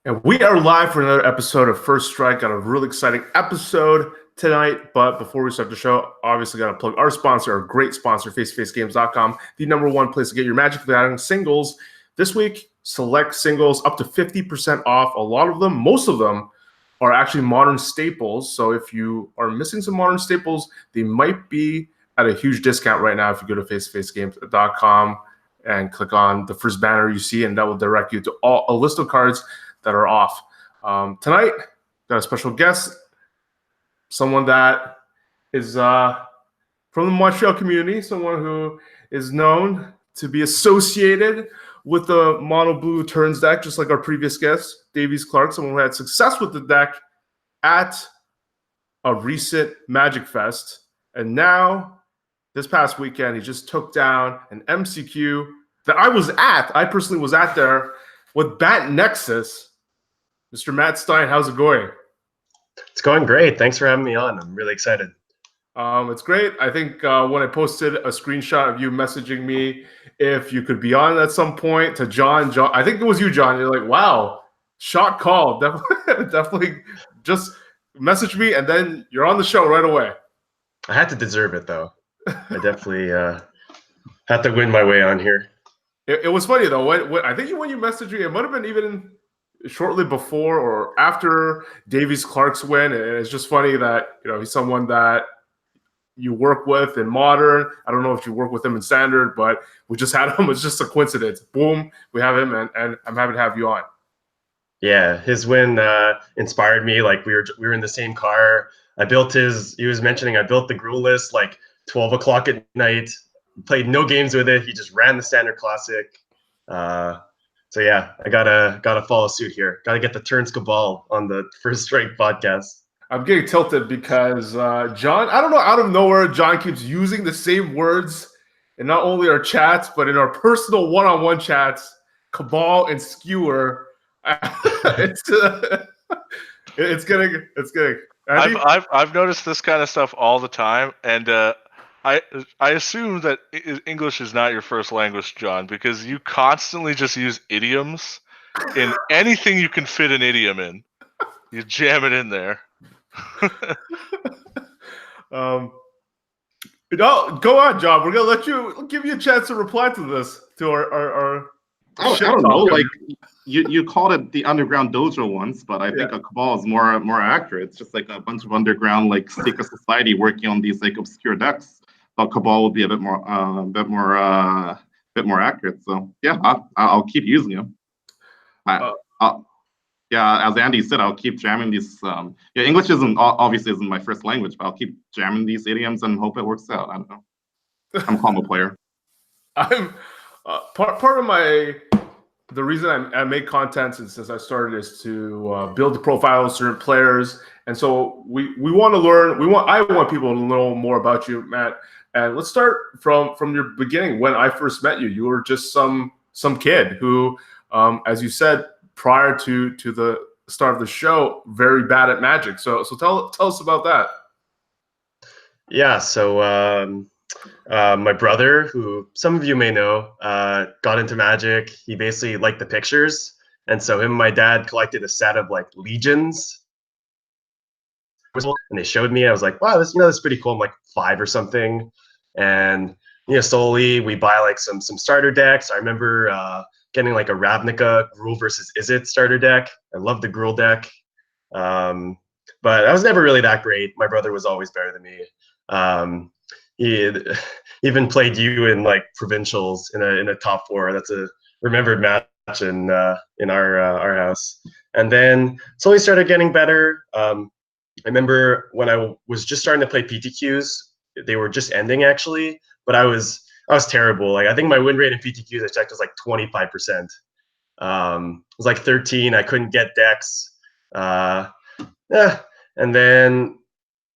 And we are live for another episode of First Strike. Got a really exciting episode tonight. But before we start the show, obviously got to plug our sponsor, our great sponsor, FaceToFaceGames.com, the #1 place to get your Magic the Gathering singles. This week, select singles up to 50% off. A lot of them, most of them, are actually modern staples. So if you are missing some modern staples, they might be at a huge discount right now if you go to FaceToFaceGames.com and click on the first banner you see, and that will direct you to a list of cards that are off. Tonight, got a special guest, someone that is from the Montreal community, someone who is known to be associated with the mono blue turns deck, just like our previous guest, Davies Clark, someone who had success with the deck at a recent Magic Fest. And now, this past weekend, he just took down an MCQ that I personally was at there with Bant Nexus. Mr. Matt Stein, how's it going? It's going great. Thanks for having me on. I'm really excited. It's great. I think when I posted a screenshot of you messaging me if you could be on at some point to John, I think it was you, John. You're like, wow, shot call. Definitely just message me, and then you're on the show right away. I had to deserve it, though. I definitely had to win my way on here. It was funny, though. I think when you messaged me, it might have been even shortly before or after Davies Clark's win. And it's just funny that he's someone that you work with in Modern. I don't know if you work with him in Standard, but we just had him. It's just a coincidence. Boom, we have him, and I'm happy to have you on. Yeah, his win inspired me. Like we were in the same car. He was mentioning I built the Gruul list like 12 o'clock at night. Played no games with it. He just ran the Standard Classic. So yeah, I gotta follow suit here. Gotta get the Turns Cabal on the First Strike podcast. I'm getting tilted because John, I don't know, out of nowhere, John keeps using the same words in not only our chats, but in our personal one-on-one chats, Cabal and Skewer. It's getting. I've noticed this kind of stuff all the time, and I assume that English is not your first language, John, because you constantly just use idioms in anything you can fit an idiom in. You jam it in there. Go on, John. We're gonna give you a chance to reply to this, to our I don't know. Like you called it the underground dojo once, but I think a cabal is more accurate. It's just like a bunch of underground like secret society working on these like obscure decks. But cabal will be a bit more accurate. So yeah, I'll keep using them. As Andy said, I'll keep jamming these. English obviously isn't my first language, but I'll keep jamming these idioms and hope it works out. I don't know. I'm a combo player. I'm part of the reason I make content since I started is to build the profile of certain players, and so we want to learn. I want people to know more about you, Matt. And let's start from your beginning. When I first met you, you were just some kid who, as you said prior to the start of the show, very bad at Magic. So tell us about that. Yeah. So. My brother, who some of you may know, got into Magic. He basically liked the pictures, and so him and my dad collected a set of like Legions. And they showed me. I was like, "Wow, this is pretty cool." I'm like 5 or something, and slowly we buy like some starter decks. I remember getting like a Ravnica Gruul versus Izzet starter deck. I love the Gruul deck, but I was never really that great. My brother was always better than me. He even played you in like provincials in a top 4. That's a remembered match in our house. And then slowly started getting better. I remember when I was just starting to play PTQs, they were just ending actually, but I was terrible. Like I think my win rate in PTQs I checked was like 25%. It was like 13. I couldn't get decks. And then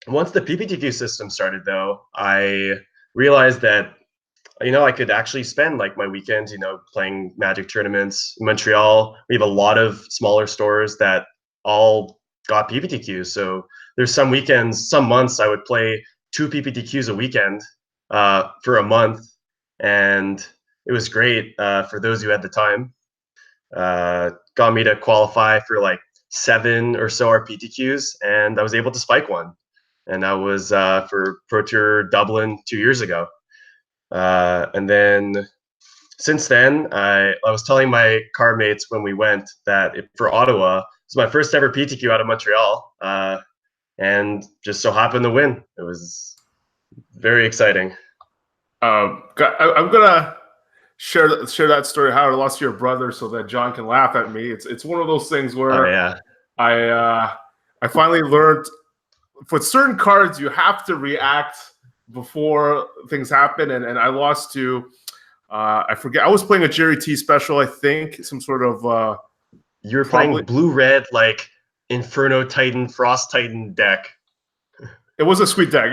once the PPTQ system started, though, I realized that, I could actually spend like my weekends, playing Magic tournaments. In Montreal, we have a lot of smaller stores that all got PPTQs. So there's some weekends, some months I would play 2 PPTQs a weekend for a month. And it was great for those who had the time. got me to qualify for like 7 or so RPTQs, and I was able to spike one. And that was for Pro Tour Dublin 2 years ago. And then since then, I was telling my car mates when we went that for Ottawa, it was my first ever PTQ out of Montreal, and just so happened to win. It was very exciting. I'm gonna share that story how I lost your brother so that John can laugh at me. It's one of those things where I finally learned for certain cards you have to react before things happen, and I lost to I forget. I was playing a Jerry T special, I think, some sort of. You were playing blue-red like Inferno Titan, Frost Titan deck. It was a sweet deck.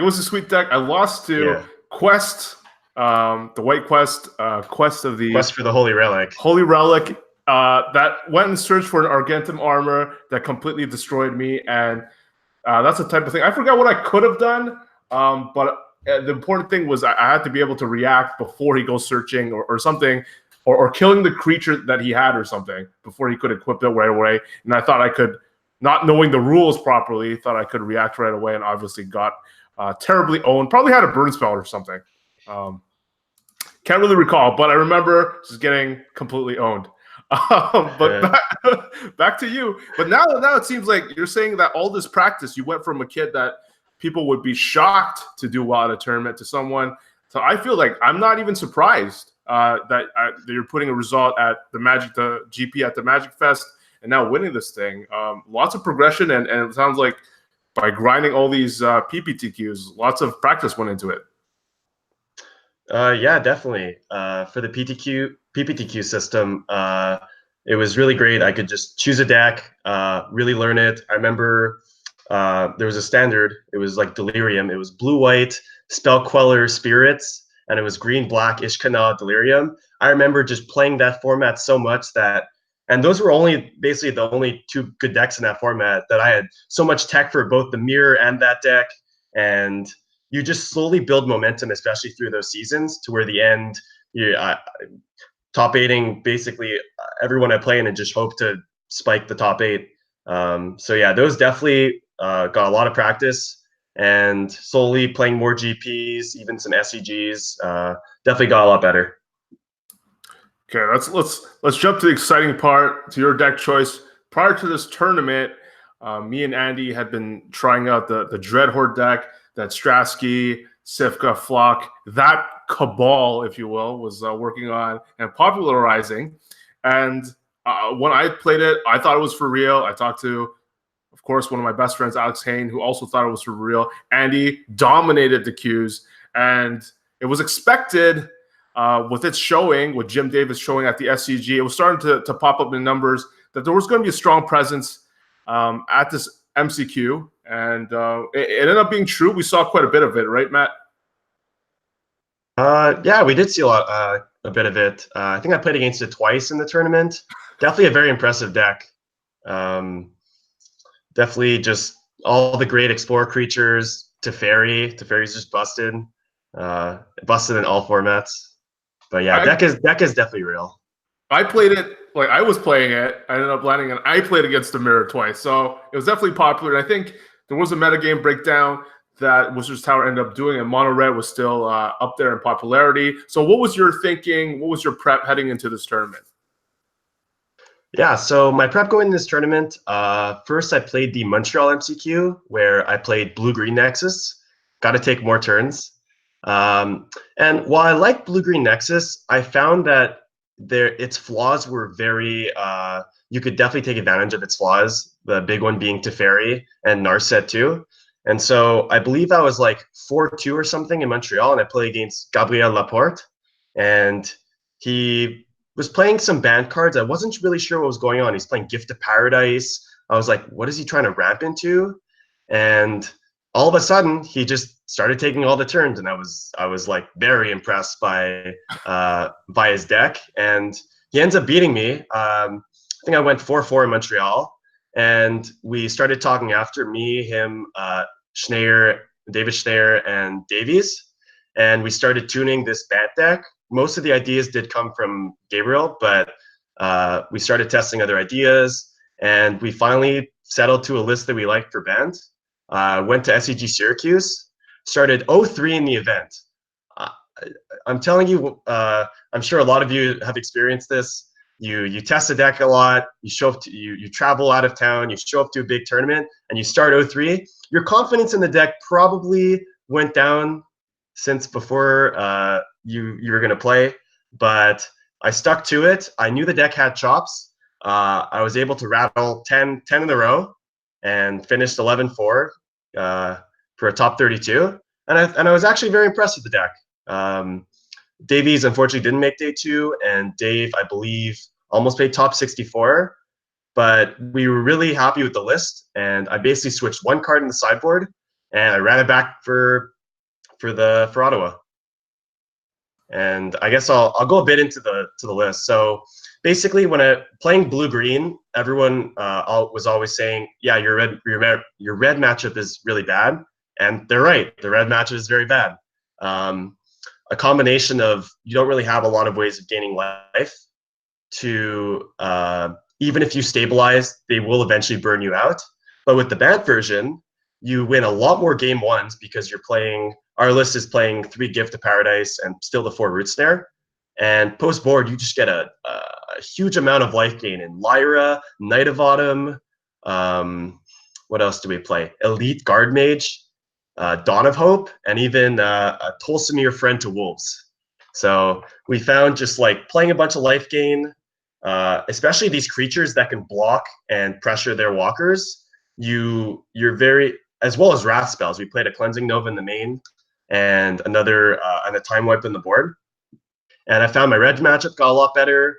I lost to Quest, the White Quest, Quest of the Quest for the Holy Relic. Holy Relic. That went and searched for an Argentum armor that completely destroyed me, and that's the type of thing. I forgot what I could have done, but the important thing was I had to be able to react before he goes searching or something, or killing the creature that he had or something before he could equip it right away. And I thought I could, not knowing the rules properly, thought I could react right away, and obviously got terribly owned. Probably had a burn spell or something. Can't really recall, but I remember just getting completely owned. Back to you. But now it seems like you're saying that all this practice, you went from a kid that people would be shocked to do well at a tournament to someone. So I feel like I'm not even surprised that you're putting a result at the GP at the Magic Fest and now winning this thing. Lots of progression, and it sounds like by grinding all these PPTQs, lots of practice went into it. Yeah, definitely. For the PPTQ system, it was really great. I could just choose a deck, really learn it. I remember there was a standard. It was like Delirium. It was blue-white, Spell Queller Spirits, and it was green-black Ishkana Delirium. I remember just playing that format so much and those were basically the only 2 good decks in that format, that I had so much tech for both the mirror and that deck. And you just slowly build momentum, especially through those seasons, to where the end, top 8ing basically everyone I play in and just hope to spike the top 8. So yeah, those definitely got a lot of practice, and slowly playing more GPs, even some SCGs, definitely got a lot better. Okay, let's jump to the exciting part, to your deck choice. Prior to this tournament, me and Andy had been trying out the Dreadhorde deck that Stratsky, Sifka, Flock, that cabal, if you will, was working on and popularizing. And when I played it, I thought it was for real. I talked to, of course, one of my best friends, Alex Hain, who also thought it was for real. Andy dominated the Qs, and it was expected with its showing, with Jim Davis showing at the SCG. It was starting to pop up in numbers that there was going to be a strong presence at this MCQ, and it ended up being true. We saw quite a bit of it, right, Matt? Yeah, we did see a bit of it. I think I played against it twice in the tournament. Definitely a very impressive deck. Definitely just all the great Explorer creatures. Teferi's just busted. Busted in all formats. But yeah, deck is definitely real. I played it, like I was playing it. I ended up landing, and I played against the mirror twice. So it was definitely popular. And I think there was a metagame breakdown that Wizards Tower ended up doing, and Mono Red was still up there in popularity. So what was your thinking? What was your prep heading into this tournament? Yeah, so my prep going into this tournament, first I played the Montreal MCQ, where I played Blue-Green Nexus. Got to take more turns. And while I like Blue-Green Nexus, I found that its flaws were very, you could definitely take advantage of its flaws, the big one being Teferi and Narset too. And so I believe I was like 4-2 or something in Montreal, and I played against Gabriel Laporte, and he was playing some banned cards. I wasn't really sure what was going on. He's playing Gift of Paradise. I was like, what is he trying to ramp into? And all of a sudden, he just started taking all the turns, and I was like very impressed by his deck. And he ends up beating me. I think I went 4-4 in Montreal, and we started talking after, me, him, David Schneier, and Davies, and we started tuning this Bant deck. Most of the ideas did come from Gabriel, but we started testing other ideas, and we finally settled to a list that we liked for Bant. Went to SEG Syracuse, started 0-3 in the event. I'm telling you, I'm sure a lot of you have experienced this. You test the deck a lot. You show up to you travel out of town. You show up to a big tournament, and you start 0-3. Your confidence in the deck probably went down since before you were gonna play, but I stuck to it. I knew the deck had chops. I was able to rattle 10 in a row and finished 11-4 for a top 32, and I was actually very impressed with the deck. Davies unfortunately didn't make day 2, and Dave, I believe, almost made top 64, but we were really happy with the list, and I basically switched one card in the sideboard, and I ran it back for Ottawa. And I guess I'll go a bit into the list. So basically, when playing blue-green, everyone was always saying, yeah, your red matchup is really bad, and they're right. The red matchup is very bad. A combination of you don't really have a lot of ways of gaining life to even if you stabilize, they will eventually burn you out. But with the Bant version, you win a lot more game ones because you're playing. Our list is playing 3 Gift of Paradise and still the 4 Root Snare. And post board, you just get a huge amount of life gain in Lyra, Knight of Autumn. What else do we play? Elite Guard Mage, Dawn of Hope, and even a Tolsimir Friend to Wolves. So we found just like playing a bunch of life gain, especially these creatures that can block and pressure their walkers. You're very, as well as Wrath spells. We played a Cleansing Nova in the main, and another and a Time Wipe in the board. And I found my red matchup got a lot better.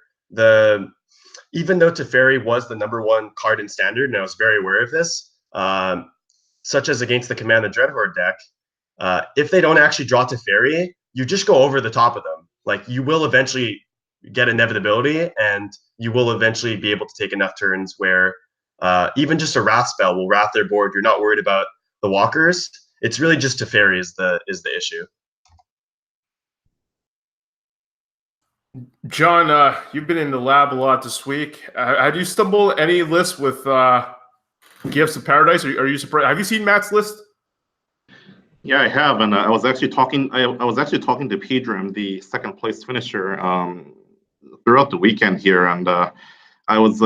Even though Teferi was the #1 card in Standard, and I was very aware of this, such as against the Command the Dreadhorde deck, if they don't actually draw Teferi, you just go over the top of them. Like, you will eventually get inevitability, and you will eventually be able to take enough turns where even just a Wrath spell will Wrath their board. You're not worried about the walkers. It's really just Teferi is the issue. John, you've been in the lab a lot this week. Have you stumbled any list with Gifts of Paradise? Are you surprised? Have you seen Matt's list? Yeah, I have, and I was actually talking. I was actually talking to Pedram, the second place finisher, throughout the weekend here, and I was.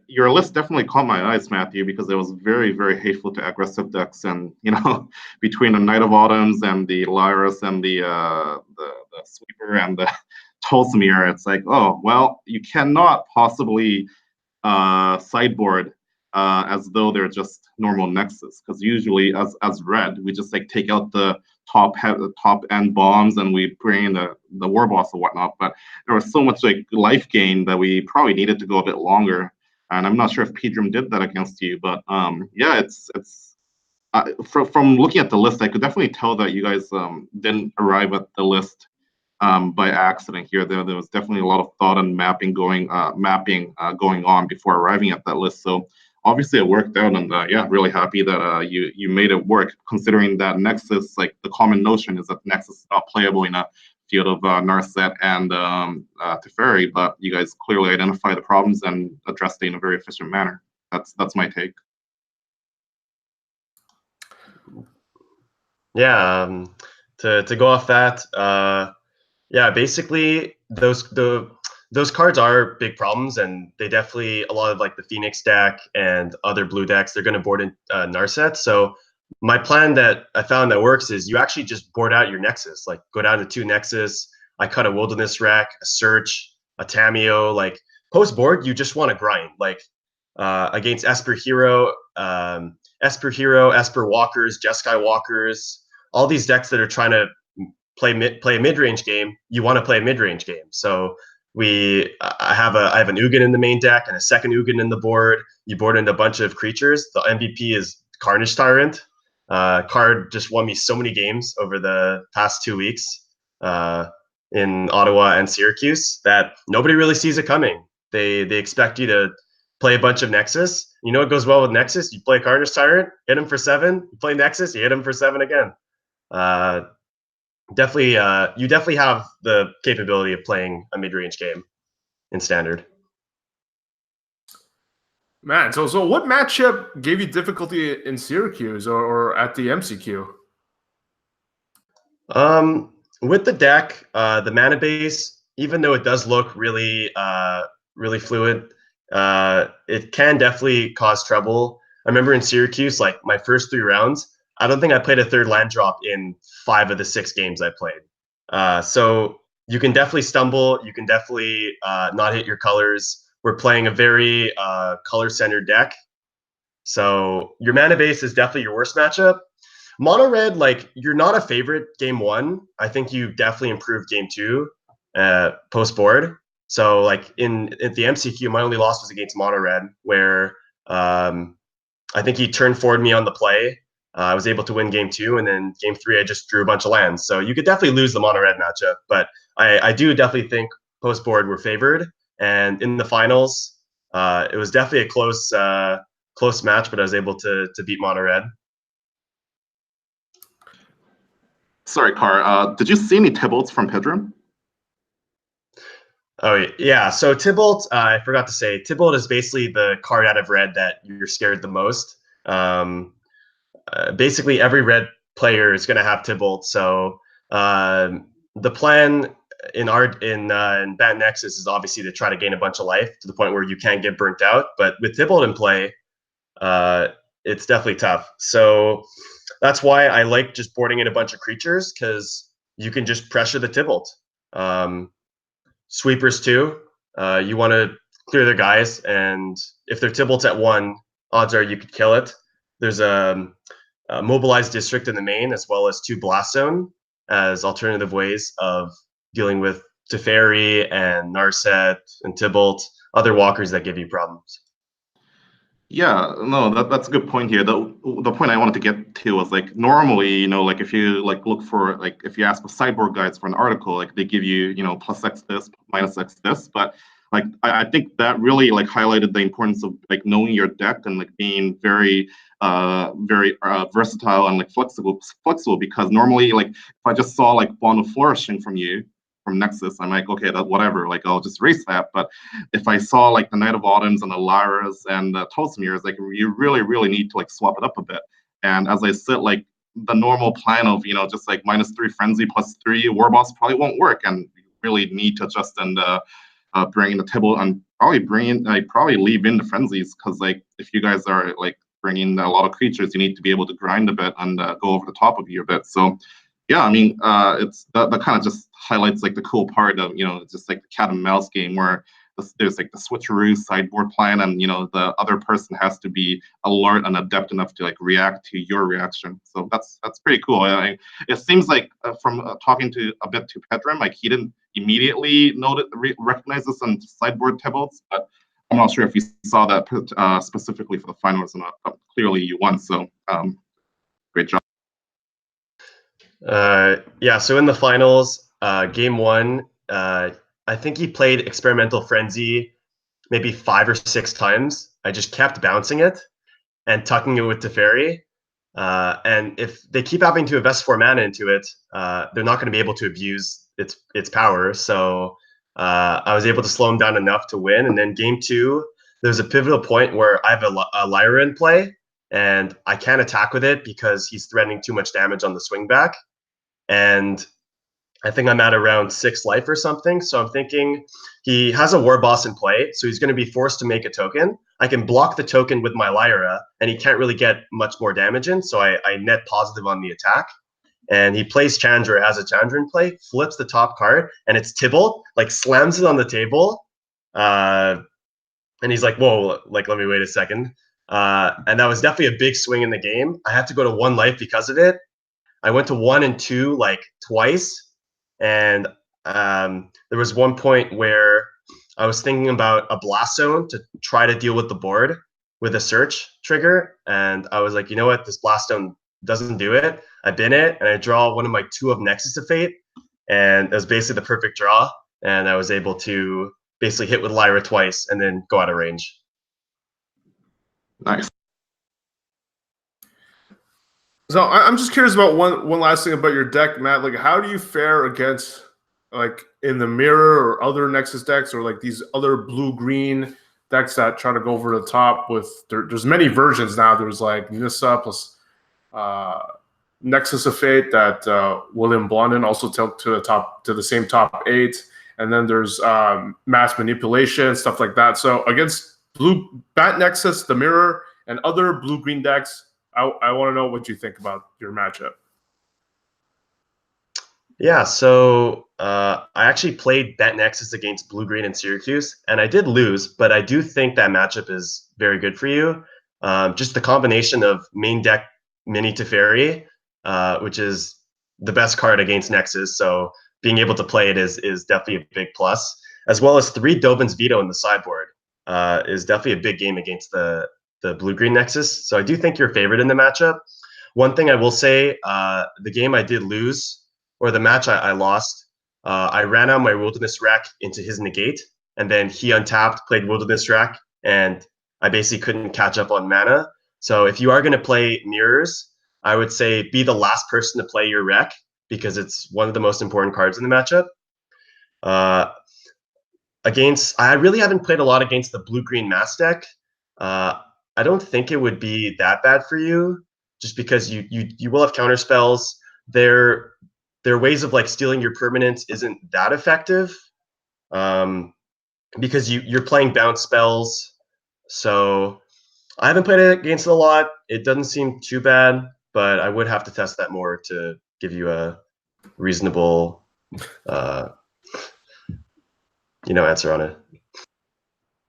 Your list definitely caught my eyes, Matthew, because it was very, very hateful to aggressive decks, and between the Knight of Autumns and the Lyris and the Sweeper and the Tolsimir, it's like, oh well, you cannot possibly sideboard as though they're just normal Nexus, because usually as red, we just like take out the top end bombs and we bring in the war boss or whatnot. But there was so much like life gain that we probably needed to go a bit longer. And I'm not sure if Pedram did that against you, but yeah, it's from looking at the list, I could definitely tell that you guys didn't arrive at the list by accident here. There was definitely a lot of thought and mapping going on before arriving at that list. So obviously it worked out, and yeah, really happy that you made it work, considering that Nexus, like the common notion is that Nexus is not playable in a field of Narset and Teferi, but you guys clearly identify the problems and addressed it in a very efficient manner. That's my take. Yeah, to go off that, yeah, basically those cards are big problems, and they definitely, a lot of like the Phoenix deck and other blue decks, they're going to board in Narset. So my plan that I found that works is you actually just board out your Nexus, like go down to 2 Nexus. I cut a Wilderness Wreck, a Search, a Tameo. Like post board, you just want to grind. Like against Esper Hero, Esper Walkers, Jeskai Walkers, all these decks that are trying to play a mid-range game, you want to play a mid-range game. So I have an Ugin in the main deck and a second Ugin in the board. You board into a bunch of creatures. The MVP is Carnage Tyrant. Card just won me so many games over the past 2 weeks in Ottawa and Syracuse that nobody really sees it coming. They expect you to play a bunch of Nexus. You know what goes well with Nexus? You play Carnage Tyrant, hit him for 7. You play Nexus, you hit him for 7 again. You definitely have the capability of playing a mid-range game in Standard. Man, so what matchup gave you difficulty in Syracuse or at the MCQ? With the deck, the mana base, even though it does look really really fluid, it can definitely cause trouble. I remember in Syracuse, like my first 3 rounds, I don't think I played a 3rd land drop in 5 of the 6 games I played. So you can definitely stumble. You can definitely not hit your colors. We're playing a very color-centered deck. So your mana base is definitely your worst matchup. Mono red, like you're not a favorite game 1. I think you definitely improved game 2 post board. So like at the MCQ, my only loss was against mono red, where I think he turned forward me on the play. I was able to win game 2, and then game 3 I just drew a bunch of lands. So you could definitely lose the mono red matchup, but I do definitely think post board we're favored. And in the finals, it was definitely a close match, but I was able to beat mono red. Sorry, Car. Did you see any Tybalts from Pedram? Oh yeah, so Tybalt, I forgot to say, Tybalt is basically the card out of red that you're scared the most. Basically, every red player is going to have Tybalt. So the plan in Bant Nexus is obviously to try to gain a bunch of life to the point where you can't get burnt out. But with Tybalt in play, it's definitely tough. So that's why I like just boarding in a bunch of creatures, because you can just pressure the Tybalt. Sweepers too. You want to clear their guys, and if their Tybalt's at 1, odds are you could kill it. There's a mobilized district in the main, as well as 2 blast zone as alternative ways of dealing with Teferi and Narset and Tybalt, other walkers that give you problems. Yeah, no, that's a good point here. The point I wanted to get to was like normally, like if you like look for like if you ask for sideboard guides for an article, like they give you plus X this, minus X this, but like I think that really like highlighted the importance of like knowing your deck and like being very versatile and like flexible because normally like if I just saw like Bond of Flourishing from you from Nexus, I'm like, okay, that whatever, like I'll just erase that. But if I saw like the Knight of Autumns and the Lyras and the Tolsmirs, like you really need to like swap it up a bit. And as I said, like the normal plan of just like -3 frenzy +3 war boss probably won't work, and you really need to adjust and bring in the table and probably leave in the frenzies, because like if you guys are like bringing a lot of creatures, you need to be able to grind a bit and go over the top of you a bit. So yeah, I mean, it's that kind of just highlights like the cool part of just like the cat and mouse game where there's like the switcheroo sideboard plan, and the other person has to be alert and adept enough to like react to your reaction. So that's pretty cool. It seems like from talking to a bit to Pedram, like he didn't immediately recognize this on sideboard tables, but I'm not sure if you saw that specifically for the finals or not. But clearly you won, so great job. Yeah, so in the finals, game 1, I think he played Experimental Frenzy maybe 5 or 6 times. I just kept bouncing it and tucking it with Teferi. And if they keep having to invest 4 mana into it, they're not going to be able to abuse its power. So I was able to slow him down enough to win. And then game 2, there's a pivotal point where I have a Lyra in play, and I can't attack with it because he's threatening too much damage on the swing back. And I think I'm at around 6 life or something. So I'm thinking he has a war boss in play, so he's going to be forced to make a token. I can block the token with my Lyra, and he can't really get much more damage in, so I net positive on the attack. And he plays Chandra, has a Chandra in play, flips the top card, and it's Tybalt, like slams it on the table. And he's like, whoa, like, let me wait a second. And that was definitely a big swing in the game. I had to go to 1 life because of it. I went to 1 and 2 like twice. And there was one point where I was thinking about a blast zone to try to deal with the board with a search trigger. And I was like, you know what? This blast zone doesn't do it. I bin it, and I draw one of my 2 of Nexus of Fate. And it was basically the perfect draw. And I was able to basically hit with Lyra twice and then go out of range. Nice. So I'm just curious about one last thing about your deck, Matt. Like, how do you fare against like in the mirror or other Nexus decks or like these other blue-green decks that try to go over the top with. There's many versions now. There's like Nissa plus Nexus of Fate that William Blondin also took to the same top 8, and then there's mass manipulation, stuff like that. So against Bant Nexus, the Mirror, and other blue-green decks, I want to know what you think about your matchup. Yeah, so I actually played Bant Nexus against Blue Green in Syracuse, and I did lose, but I do think that matchup is very good for you. Just the combination of main deck Mini Teferi, which is the best card against Nexus, so being able to play it is definitely a big plus, as well as 3 Dovin's Veto in the sideboard is definitely a big game against the blue-green Nexus. So I do think you're favored in the matchup. One thing I will say, the game I did lose, or the match I lost, I ran out my Wilderness Rack into his negate, and then he untapped, played Wilderness Rack, and I basically couldn't catch up on mana. So if you are going to play mirrors, I would say be the last person to play your Rec, because it's one of the most important cards in the matchup. I really haven't played a lot against the blue-green Mass deck. I don't think it would be that bad for you, just because you will have counter spells. Their ways of like stealing your permanents isn't that effective, because you're playing bounce spells. So I haven't played it against it a lot. It doesn't seem too bad, but I would have to test that more to give you a reasonable, answer on it.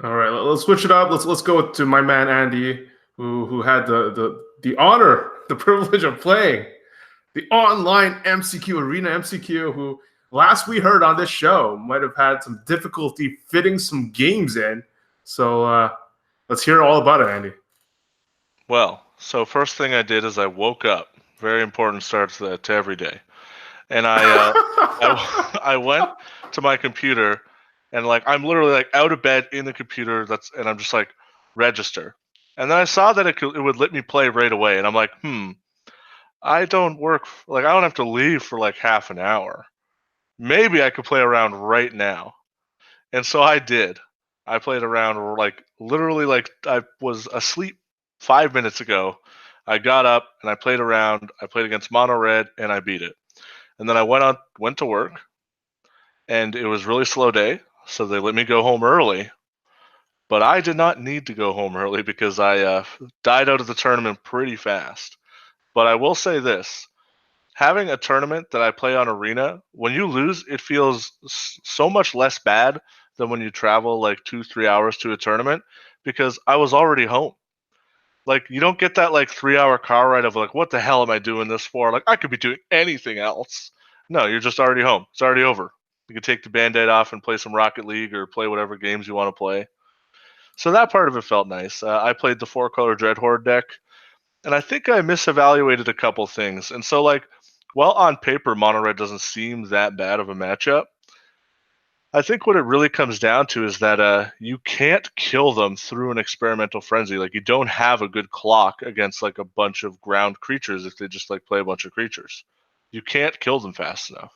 All right, let's switch it up. Let's go to my man Andy, who had the honor, the privilege of playing the online MCQ Arena MCQ. Who last we heard on this show might have had some difficulty fitting some games in. So let's hear all about it, Andy. Well, so first thing I did is I woke up. Very important start to every day, and I went to my computer. And like I'm literally like out of bed in the computer, and I'm just like register, and then I saw that it would let me play right away, and I'm like, I don't have to leave for like half an hour. Maybe I could play around right now, and so I did. I played around like literally like I was asleep 5 minutes ago. I got up and I played around. I played against Mono Red and I beat it, and then I went to work, and it was a really slow day. So they let me go home early, but I did not need to go home early because I died out of the tournament pretty fast. But I will say this, having a tournament that I play on Arena, when you lose, it feels so much less bad than when you travel like 2-3 hours to a tournament, because I was already home. Like, you don't get that like 3-hour car ride of like, what the hell am I doing this for? Like, I could be doing anything else. No, you're just already home. It's already over. You can take the Band-Aid off and play some Rocket League or play whatever games you want to play. So that part of it felt nice. I played the 4-color Dreadhorde deck, and I think I misevaluated a couple things. And so, like, while on paper Mono Red doesn't seem that bad of a matchup, I think what it really comes down to is that you can't kill them through an experimental frenzy. Like, you don't have a good clock against like a bunch of ground creatures if they just like play a bunch of creatures. You can't kill them fast enough.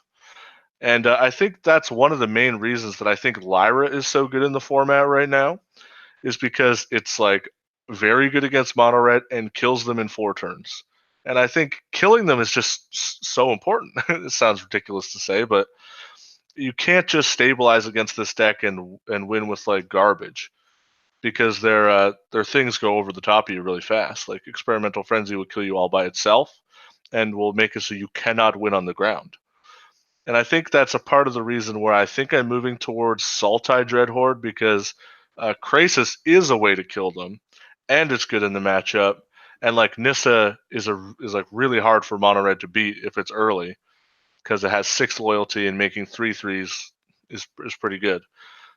And I think that's one of the main reasons that I think Lyra is so good in the format right now, is because it's like very good against Mono Red and kills them in 4 turns. And I think killing them is just so important. It sounds ridiculous to say, but you can't just stabilize against this deck and win with like garbage, because their things go over the top of you really fast. Like Experimental Frenzy will kill you all by itself and will make it so you cannot win on the ground. And I think that's a part of the reason where I think I'm moving towards Sultai Dreadhorde, because Krasis is a way to kill them, and it's good in the matchup. And like Nissa is like really hard for Mono Red to beat if it's early, because it has 6 loyalty and making 3/3s is pretty good.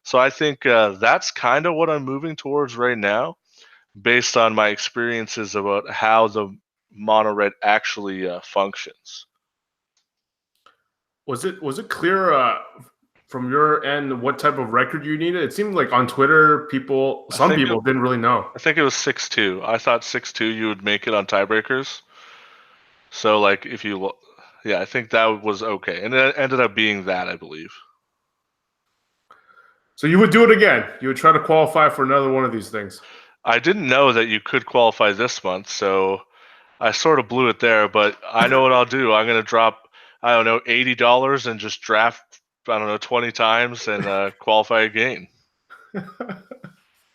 So I think that's kind of what I'm moving towards right now, based on my experiences about how the Mono Red actually functions. Was it clear from your end what type of record you needed? It seemed like on Twitter, some people didn't really know. I think it was 6-2. I thought 6-2 you would make it on tiebreakers. So like I think that was okay, and it ended up being that, I believe. So you would do it again. You would try to qualify for another one of these things. I didn't know that you could qualify this month, so I sort of blew it there. But I know what I'll do. I'm gonna drop, I don't know, $80 and just draft, I don't know, 20 times and qualify again.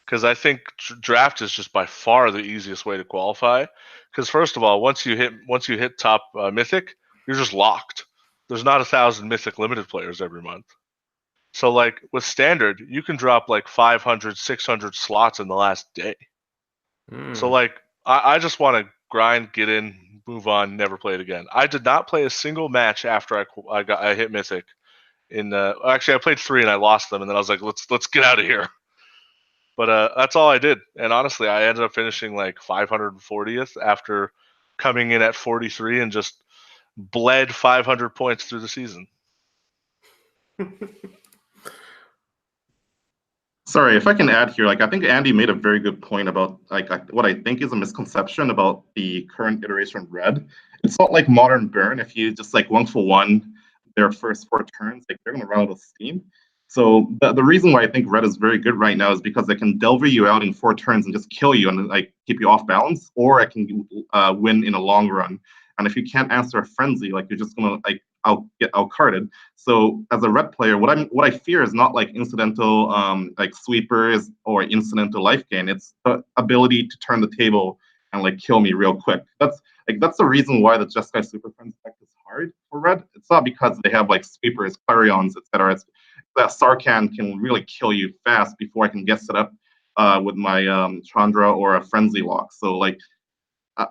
Because I think draft is just by far the easiest way to qualify. Because first of all, once you hit top mythic, you're just locked. There's not 1,000 mythic limited players every month. So like with standard, you can drop like 500, 600 slots in the last day. So like I just want to grind, get in, move on, never play it again. I did not play a single match after I hit mythic. Actually, I played 3 and I lost them, and then I was like, let's get out of here. But that's all I did. And honestly, I ended up finishing like 540th after coming in at 43 and just bled 500 points through the season. Sorry, if I can add here, like I think Andy made a very good point about like what I think is a misconception about the current iteration of Red. It's not like modern Burn. If you just like 1-for-1 their first 4 turns, like they're gonna run out of steam. So the reason why I think Red is very good right now is because they can delver you out in 4 turns and just kill you and like keep you off balance, or it can win in a long run. And if you can't answer a frenzy, like you're just gonna like get outcarded. So as a red player, what I fear is not like incidental like sweepers or incidental life gain. It's the ability to turn the table and like kill me real quick. That's the reason why the Jeskai Super Friends deck is hard for red. It's not because they have like sweepers, clarions, etc. It's that Sarkhan can really kill you fast before I can get set up with my Chandra or a frenzy lock. So like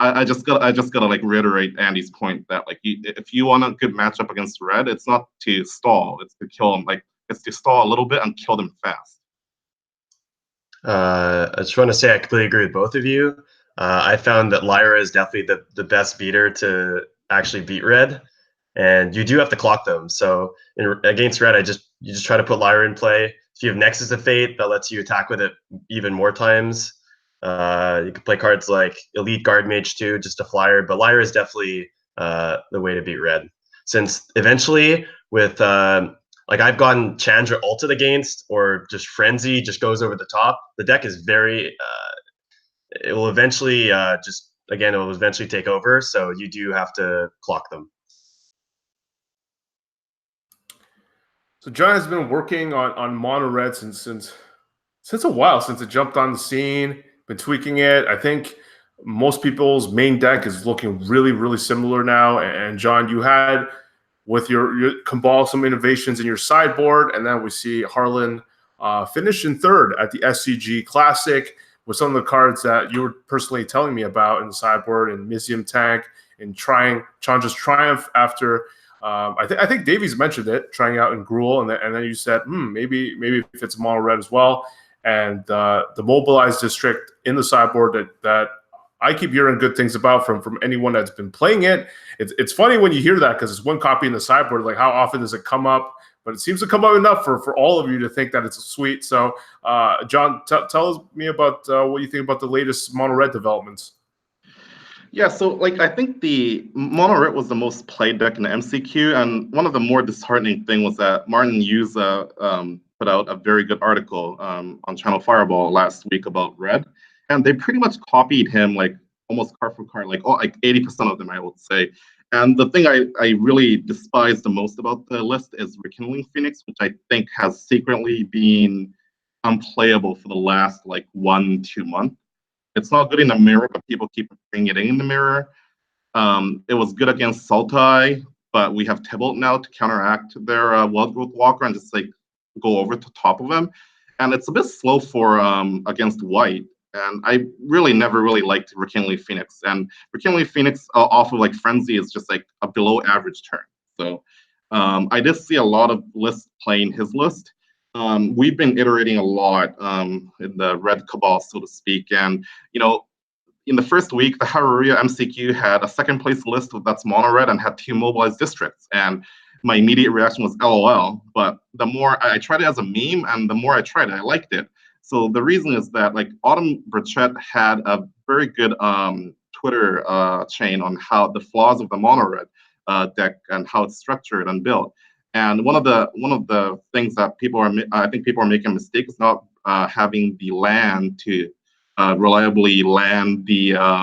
I just gotta like reiterate Andy's point that like if you want a good matchup against red, it's not to stall, it's to kill them. Like it's to stall a little bit and kill them fast. I just want to say I completely agree with both of you. I found that Lyra is definitely the best beater to actually beat red, and you do have to clock them. So against red, you just try to put Lyra in play. If you have Nexus of Fate, that lets you attack with it even more times. You can play cards like Elite Guard Mage too, just a flyer, but Lyra is definitely the way to beat red. Since eventually with like I've gotten Chandra ulted against, or just Frenzy just goes over the top. The deck is very it will eventually take over, so you do have to clock them. So John has been working on mono red since a while, since it jumped on the scene. Been tweaking it. I think most people's main deck is looking really, really similar now. And John, you had with your Cabal some innovations in your sideboard, and then we see Harlan finish in 3rd at the SCG Classic with some of the cards that you were personally telling me about in the sideboard, and Mizium Tank, and trying Chandra's Triumph after. I think Davies mentioned it, trying out in Gruul, and then you said maybe if it's mono red as well. And the Mobilized District in the sideboard that I keep hearing good things about from anyone that's been playing it. It's funny when you hear that because it's one copy in the sideboard. Like how often does it come up? But it seems to come up enough for all of you to think that it's sweet. So, John, tell me about what you think about the latest mono red developments. Yeah, so like I think the mono red was the most played deck in the MCQ, and one of the more disheartening thing was that Martin Yuza put out a very good article on Channel Fireball last week about red, and they pretty much copied him like almost card for card, like 80% of them, I would say. And the thing I really despise the most about the list is Rekindling Phoenix, which I think has secretly been unplayable for the last like 1-2 months. It's not good in the mirror, but people keep bringing it in the mirror. It was good against Sultai, but we have Tybalt now to counteract their Wild Growth Walker and just like go over the top of them. And it's a bit slow for against white. And I really never really liked Rekindling Phoenix. And Rekindling Phoenix off of like Frenzy is just like a below average turn. So I did see a lot of lists playing his list. We've been iterating a lot in the red cabal, so to speak. And, you know, in the first week, the Haruya MCQ had a 2nd place list that's mono red and had 2 mobilized districts. And my immediate reaction was LOL. But the more I tried it as a meme, and the more I tried it, I liked it. So the reason is that like Autumn Burchett had a very good Twitter chain on how the flaws of the mono red deck and how it's structured and built. And one of the things that I think people are making a mistake is not having the land to reliably land your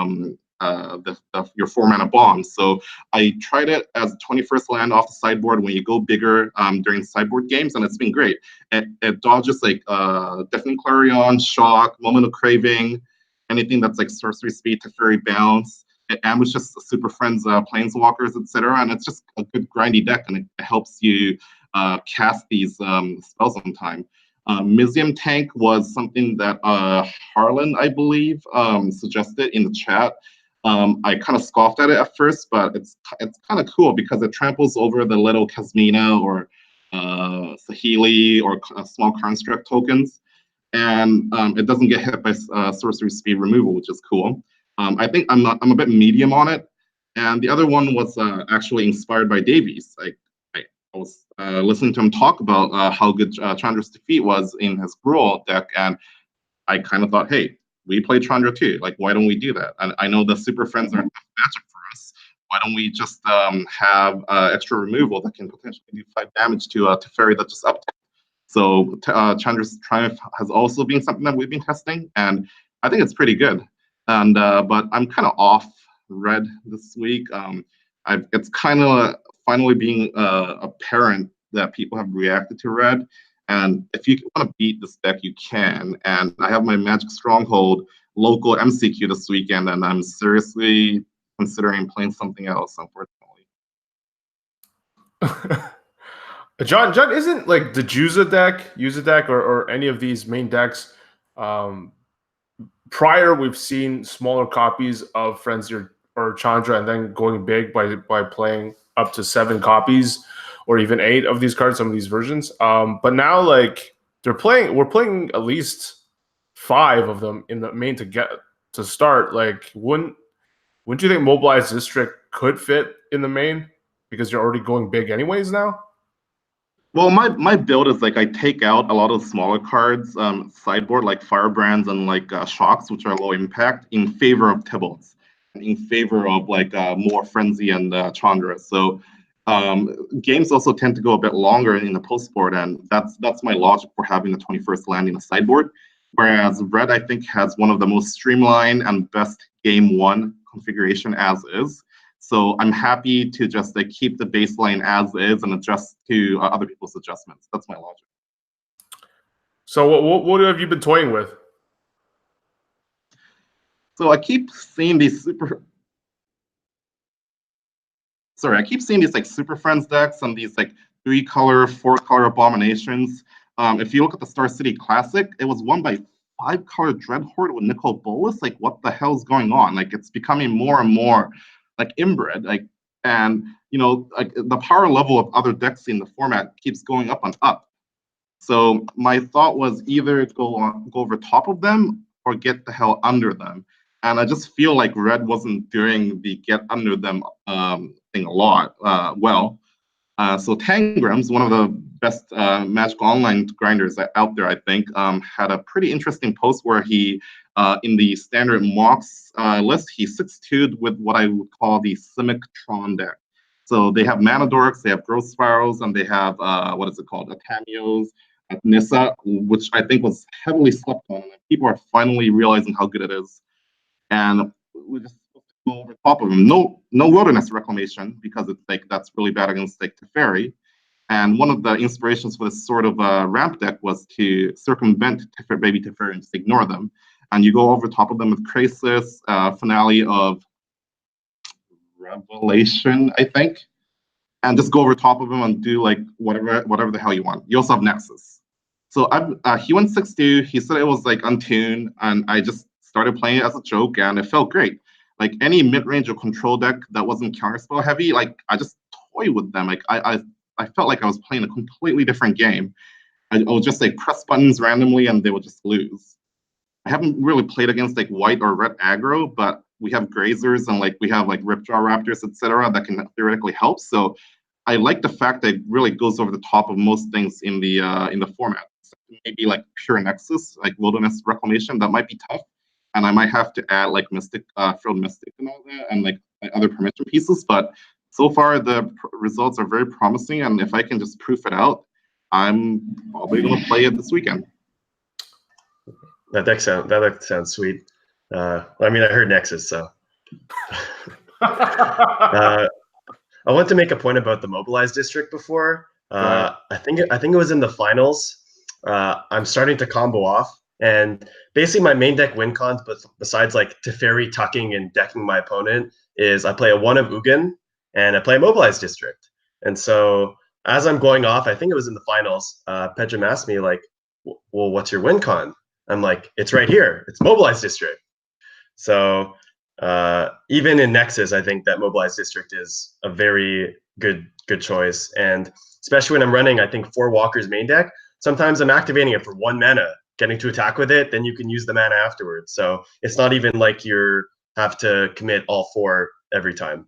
4-mana bombs. So I tried it as 21st land off the sideboard when you go bigger during sideboard games, and it's been great. It dodges like Deafening Clarion, Shock, Moment of Craving, anything that's like sorcery speed, Teferi bounce. It ambushes Super Friends, Planeswalkers, etc. And it's just a good grindy deck, and it helps you cast these spells on time. Mizium Tank was something that Harlan, I believe, suggested in the chat. I kind of scoffed at it at first, but it's kind of cool because it tramples over the little Kasmina or Saheeli or small construct tokens, and it doesn't get hit by sorcery speed removal, which is cool. I think I'm a bit medium on it, and the other one was actually inspired by Davies. I was listening to him talk about how good Chandra's Defeat was in his Gruul deck, and I kind of thought, hey, we play Chandra too. Like, why don't we do that? And I know the Super Friends aren't magic for us. Why don't we just have extra removal that can potentially do 5 damage to Teferi that just upped? So Chandra's Triumph has also been something that we've been testing, and I think it's pretty good. And but I'm kind of off red this week. It's kind of finally being apparent that people have reacted to red. And if you want to beat this deck, you can. And I have my Magic Stronghold local MCQ this weekend, and I'm seriously considering playing something else, unfortunately. John, isn't like the Juza deck, or any of these main decks, prior we've seen smaller copies of Frenzy or Chandra, and then going big by playing up to 7 copies or even 8 of these cards, some of these versions. But now, like, we're playing at least 5 of them in the main to start. Like, wouldn't you think Mobilized District could fit in the main because you're already going big anyways now? Well, my build is like I take out a lot of smaller cards, sideboard like Firebrands and like Shocks, which are low impact, in favor of Tibbles, in favor of like more Frenzy and Chandra. So games also tend to go a bit longer in the post board, and that's my logic for having the 21st land in the sideboard. Whereas Red, I think, has one of the most streamlined and best game 1 configuration as is. So I'm happy to just like keep the baseline as is and adjust to other people's adjustments. That's my logic. So what have you been toying with? So I keep seeing these like Super Friends decks and these like 3-color, 4-color abominations. If you look at the Star City Classic, it was won by 5-color Dreadhorde with Nicol Bolas. Like, what the hell's going on? Like, it's becoming more and more like inbred. Like, and you know, like the power level of other decks in the format keeps going up and up. So my thought was either go over top of them or get the hell under them. And I just feel like Red wasn't doing the get under them thing a lot well. So Tangrams, one of the best Magic Online grinders out there, I think, had a pretty interesting post where he, in the standard mocks list, he 6-2'd with what I would call the Simic Tron deck. So they have Mana Dorks, they have Growth Spirals, and they have, what is it called, Atamios, Nissa, which I think was heavily slept on. People are finally realizing how good it is. And we just go over top of them. No Wilderness Reclamation, because it's like that's really bad against like Teferi. And one of the inspirations for this sort of ramp deck was to circumvent baby Teferi and just ignore them. And you go over top of them with Krasis, Finale of Revelation, I think, and just go over top of them and do like whatever the hell you want. You also have Nexus. So he went 6-2. He said it was like untuned, and I just started playing it as a joke, and it felt great. Like any mid-range or control deck that wasn't counterspell heavy, like I just toy with them. Like I felt like I was playing a completely different game. I would just like press buttons randomly, and they would just lose. I haven't really played against like white or red aggro, but we have grazers and like we have like Ripjaw Raptors, etc., that can theoretically help. So I like the fact that it really goes over the top of most things in the format. So maybe like pure Nexus, like Wilderness Reclamation, that might be tough, and I might have to add like Mystic, Frilled Mystic and all that, and like other permission pieces. But so far the results are very promising, and if I can just proof it out, I'm probably going to play it this weekend. That deck sounds sweet. I mean, I heard Nexus, so. I want to make a point about the mobilized district before. I think it was in the finals. I'm starting to combo off, and basically my main deck win cons, but besides like Teferi tucking and decking my opponent, is I play a 1 of Ugin and I play a mobilized district. And so as I'm going off, I think it was in the finals, Pedram asked me like, well, what's your win con? I'm like, it's right here. It's mobilized district. So even in Nexus, I think that mobilized district is a very good choice. And especially when I'm running, I think 4 walkers main deck, sometimes I'm activating it for 1 mana, getting to attack with it, then you can use the mana afterwards. So it's not even like you have to commit all 4 every time.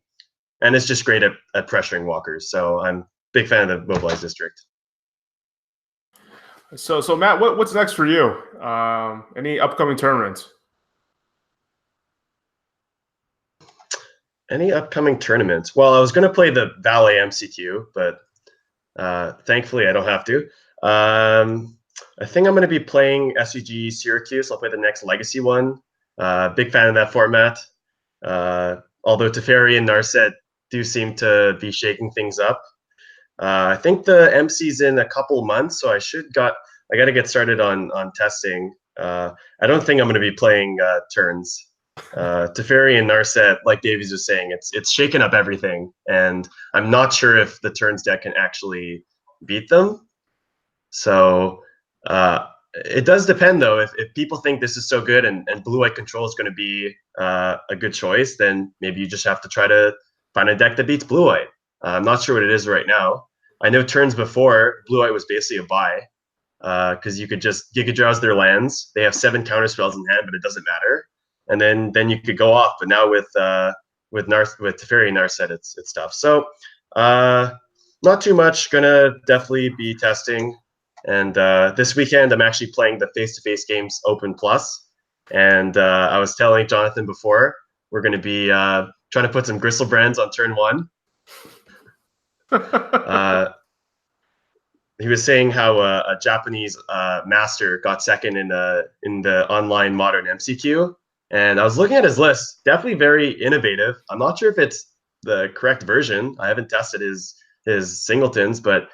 And it's just great at pressuring walkers. So I'm a big fan of the mobilized district. So Matt, what's next for you? Any upcoming tournaments? Any upcoming tournaments? Well, I was going to play the Valet MCQ, but thankfully I don't have to. I think I'm going to be playing SCG Syracuse. I'll play the next Legacy one. Big fan of that format. Although Teferi and Narset do seem to be shaking things up. I think the MC's in a couple months, so I got to get started on testing. I don't think I'm going to be playing turns. Teferi and Narset, like Davies was saying, it's shaken up everything, and I'm not sure if the turns deck can actually beat them. So it does depend, though. If people think this is so good and blue-white control is going to be a good choice, then maybe you just have to try to find a deck that beats blue-white. I'm not sure what it is right now. I know turns before, blue-white was basically a buy, because you could just Giga Drowse their lands. They have 7 counter spells in hand, but it doesn't matter. And then you could go off. But now with Teferi and Narset, it's tough. So not too much. Gonna definitely be testing. And this weekend, I'm actually playing the face-to-face games Open Plus. And I was telling Jonathan before, we're going to be trying to put some Gristlebrands on turn 1. He was saying how a Japanese master got second in the online modern MCQ. And I was looking at his list, definitely very innovative. I'm not sure if it's the correct version. I haven't tested his singletons, but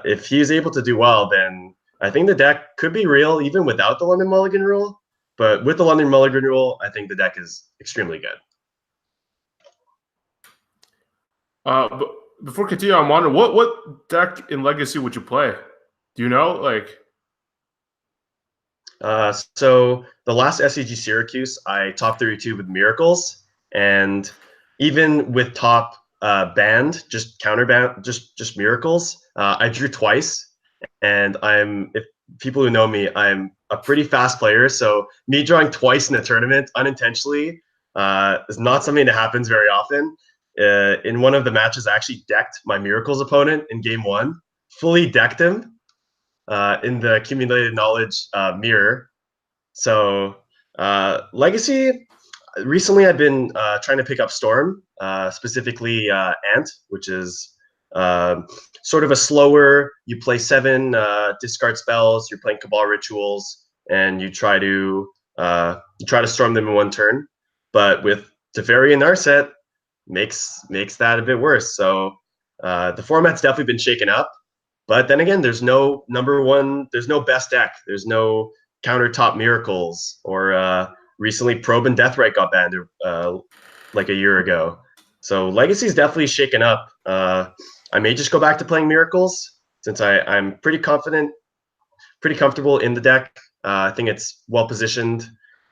if he's able to do well, then I think the deck could be real even without the London Mulligan rule. But with the London Mulligan rule, I think the deck is extremely good. But before continuing, I'm wondering what deck in Legacy would you play? Do you know? Like, so the last SCG Syracuse, I top 32 with Miracles, and even with top banned, just counter banned, just Miracles, I drew twice, and if people who know me, I'm a pretty fast player, so me drawing twice in a tournament unintentionally is not something that happens very often. In one of the matches, I actually decked my Miracles opponent in game 1, fully decked him in the accumulated knowledge mirror. So Legacy, recently I've been trying to pick up Storm, specifically Ant, which is sort of a slower, you play 7 discard spells, you're playing Cabal Rituals, and you try to storm them in 1 turn. But with Teferi and Narset, makes that a bit worse. So the format's definitely been shaken up. But then again, there's no number one, there's no best deck. There's no countertop Miracles, or recently Probe and Deathrite got banned like a year ago. So Legacy's definitely shaken up. I may just go back to playing Miracles since I'm pretty confident, pretty comfortable in the deck. I think it's well positioned,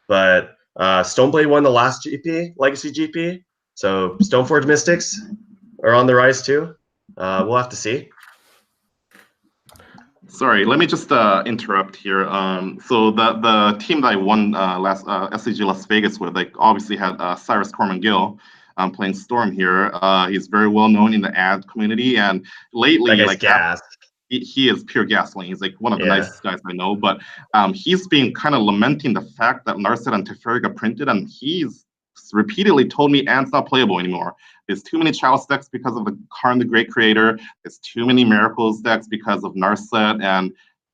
but Stoneblade won the last GP, Legacy GP. So Stoneforge Mystics are on the rise too. We'll have to see. Sorry, let me just interrupt here. So the team that I won last SCG Las Vegas with, like, obviously had Cyrus Corman Gill playing Storm here. He's very well known in the ad community, and lately, like, gas. He is pure gasoline. He's like one of the nicest guys I know. But he's been kind of lamenting the fact that Narset and Teferi got printed, and he's repeatedly told me Ant's not playable anymore. There's too many Chalice decks because of the Karn the Great Creator. There's too many Miracles decks because of Narset, and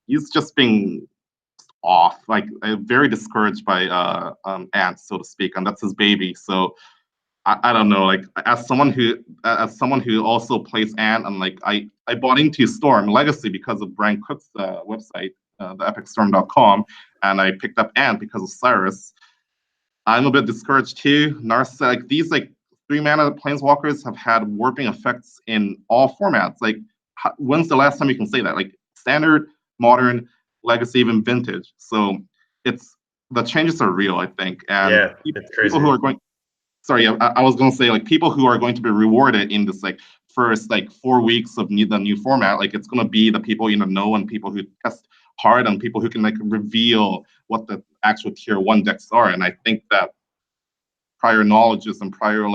he's just being off. Like, very discouraged by Ant, so to speak, and that's his baby. So I don't know. Like, as someone who also plays Ant, and like I bought into Storm Legacy because of Brian Cook's website, theepicstorm.com, and I picked up Ant because of Cyrus. I'm a bit discouraged too. Narset, like these 3-mana planeswalkers have had warping effects in all formats. Like, when's the last time you can say that? Like, standard, modern, legacy, even vintage. So the changes are real, I think. And yeah, it's crazy. People who are going. Sorry, I was going to say, like, people who are going to be rewarded in this first 4 weeks of the new format. Like, it's going to be the people know and people who test hard and people who can reveal what the actual tier 1 decks are. And I think that prior knowledges and prior